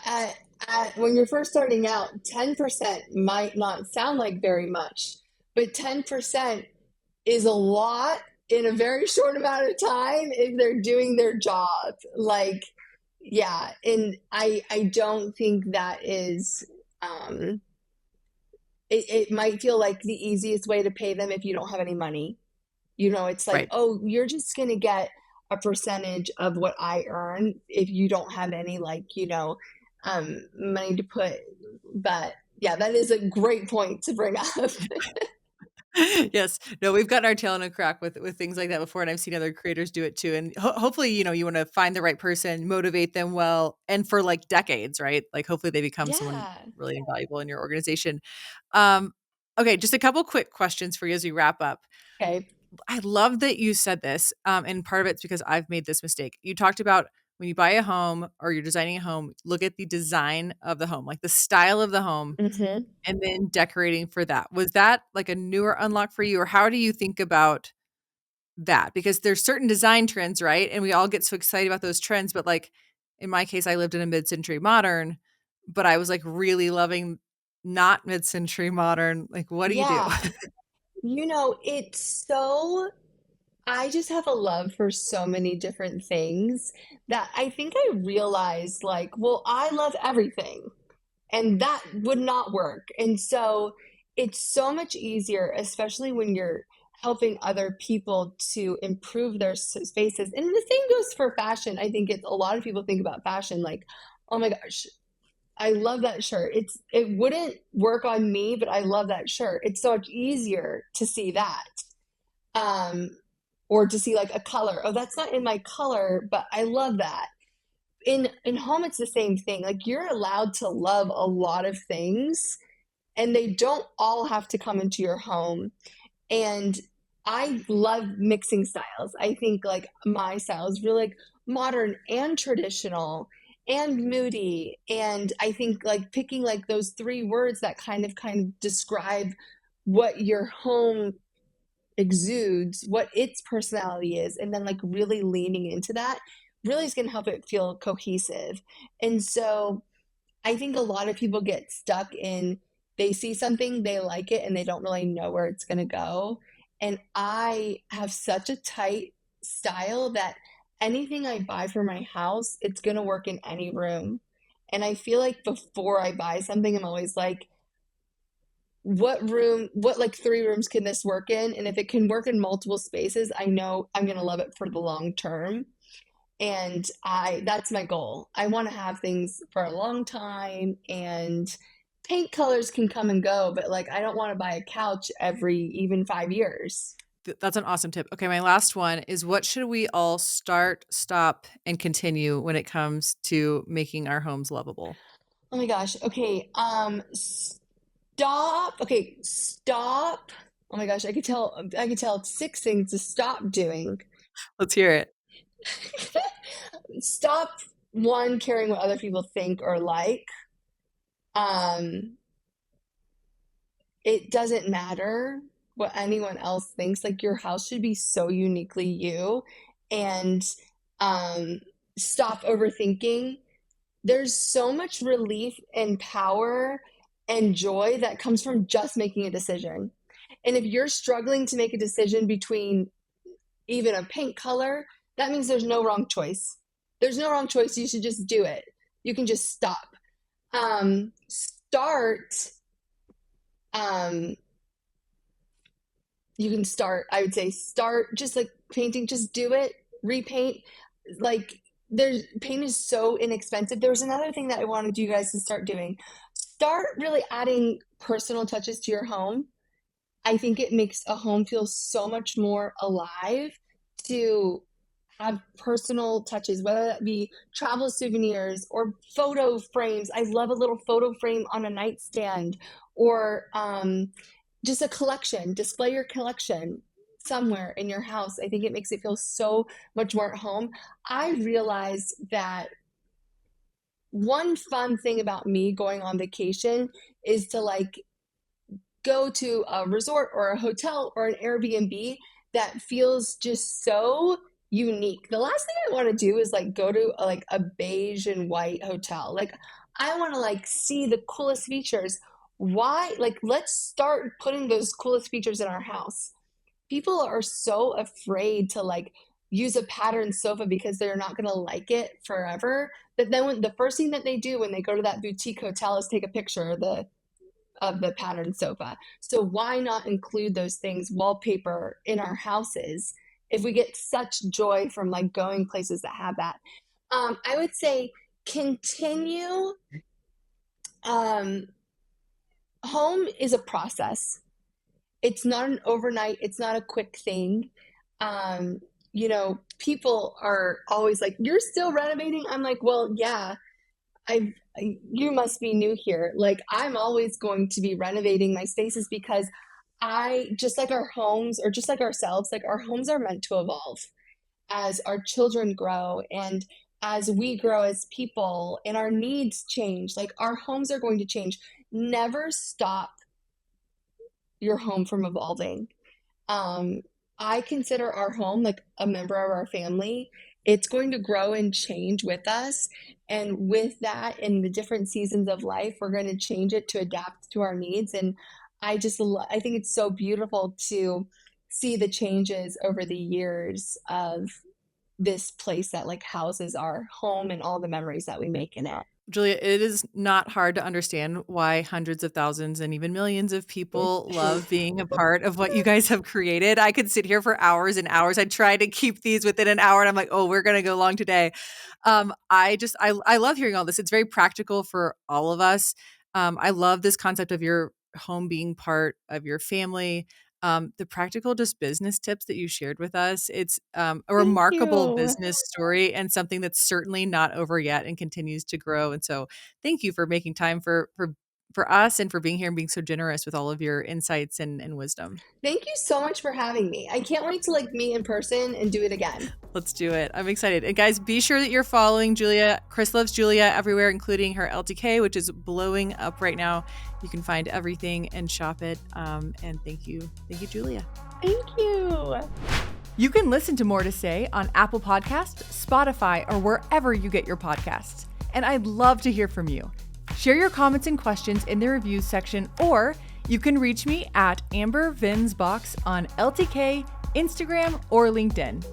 Speaker 1: When you're first starting out, 10% might not sound like very much, but 10% is a lot in a very short amount of time if they're doing their job. Like, yeah. And I don't think that is, um, it might feel like the easiest way to pay them if you don't have any money. It's like,
Speaker 2: Right.
Speaker 1: oh, you're just going to get a percentage of what I earn if you don't have any, like, money to put. But yeah, that is a great point to bring up.
Speaker 2: Yes. No, we've gotten our tail in a crack with things like that before, and I've seen other creators do it too. And hopefully, you want to find the right person, motivate them well, and for like decades, right? Like hopefully they become someone
Speaker 1: Yeah.
Speaker 2: really invaluable in your organization. Um, okay, just a couple quick questions for you as we wrap up.
Speaker 1: Okay.
Speaker 2: I love that you said this, and part of it's because I've made this mistake. You talked about when you buy a home or you're designing a home, look at the design of the home, like the style of the home,
Speaker 1: Hmm.
Speaker 2: and then decorating for that. Was that like a newer unlock for you, or how do you think about that? Because there's certain design trends, right? And we all get so excited about those trends, but like in my case, I lived in a mid-century modern, but I was like really loving not mid-century modern. Like, what do you do?
Speaker 1: Yeah. It's so, I just have a love for so many different things that I think I realized, like, well, I love everything. And that would not work. And so it's so much easier, especially when you're helping other people to improve their spaces. And the same goes for fashion. I think it's a lot of people think about fashion like, oh my gosh, I love that shirt. It wouldn't work on me, but I love that shirt. It's so much easier to see that. Um, or to see like a color. Oh, that's not in my color, but I love that. In home it's the same thing. Like, you're allowed to love a lot of things, and they don't all have to come into your home. And I love mixing styles. I think like my style is really like modern and traditional and moody, and I think like picking like those three words that kind of describe what your home exudes, what its personality is, and then like really leaning into that really is going to help it feel cohesive. And so I think a lot of people get stuck in, they see something, they like it, and they don't really know where it's going to go. And I have such a tight style that anything I buy for my house, it's going to work in any room. And I feel like before I buy something, I'm always like, what like three rooms can this work in? And if it can work in multiple spaces, I know I'm going to love it for the long term. And that's my goal. I want to have things for a long time, and paint colors can come and go, but like I don't want to buy a couch every even 5 years.
Speaker 2: That's an awesome tip. Okay, my last one is what should we all start, stop, and continue when it comes to making our homes lovable?
Speaker 1: Oh my gosh. Okay. Stop. Okay, stop. Oh my gosh, I could tell six things to stop doing.
Speaker 2: Let's hear it.
Speaker 1: Stop, one, caring what other people think or like. Um, it doesn't matter what anyone else thinks. Like, your house should be so uniquely you. And um, stop overthinking. There's so much relief and power and joy that comes from just making a decision. And if you're struggling to make a decision between even a paint color, that means there's no wrong choice. There's no wrong choice. You should just do it. You can just stop. Start. Um, you can start. I would say start just like painting. Just do it. Repaint. Like, there's paint is so inexpensive. There was another thing that I wanted you guys to start doing. Start really adding personal touches to your home. I think it makes a home feel so much more alive to have personal touches, whether that be travel souvenirs or photo frames. I love a little photo frame on a nightstand, or just a collection. Display your collection somewhere in your house. I think it makes it feel so much more at home. I realized that one fun thing about me going on vacation is to like go to a resort or a hotel or an Airbnb that feels just so unique. The last thing I want to do is like go to like a beige and white hotel. Like I want to like see the coolest features. Why? Like let's start putting those coolest features in our house. People are so afraid to like use a patterned sofa because they're not going to like it forever. But then when the first thing that they do when they go to that boutique hotel is take a picture of the patterned sofa. So why not include those things, wallpaper in our houses, if we get such joy from like going places that have that? I would say continue. Um, Home is a process. It's not an overnight, it's not a quick thing. Um, People are always like, you're still renovating? I'm like, well, yeah, you must be new here. Like, I'm always going to be renovating my spaces because just like our homes or just like ourselves, like our homes are meant to evolve as our children grow and as we grow as people and our needs change. Like, our homes are going to change. Never stop your home from evolving. Um, I consider our home like a member of our family. It's going to grow and change with us. And with that, in the different seasons of life, we're going to change it to adapt to our needs. And I think it's so beautiful to see the changes over the years of this place that like houses our home and all the memories that we make in it.
Speaker 2: Julia, it is not hard to understand why hundreds of thousands and even millions of people love being a part of what you guys have created. I could sit here for hours and hours. I try to keep these within an hour and I'm like, oh, we're going to go long today. I love hearing all this. It's very practical for all of us. I love this concept of your home being part of your family. The practical just business tips that you shared with us. It's a
Speaker 1: Thank
Speaker 2: remarkable
Speaker 1: you.
Speaker 2: business story and something that's certainly not over yet and continues to grow. And so thank you for making time for us and for being here and being so generous with all of your insights and wisdom.
Speaker 1: Thank you so much for having me. I can't wait to like meet in person and do it again.
Speaker 2: Let's do it. I'm excited. And guys, be sure that you're following Julia. Chris Loves Julia everywhere, including her LTK, which is blowing up right now. You can find everything and shop it. And thank you. Thank you, Julia.
Speaker 1: Thank you.
Speaker 2: You can listen to More to Say on Apple Podcasts, Spotify, or wherever you get your podcasts. And I'd love to hear from you. Share your comments and questions in the reviews section, or you can reach me at Amber Venz Box on LTK, Instagram, or LinkedIn.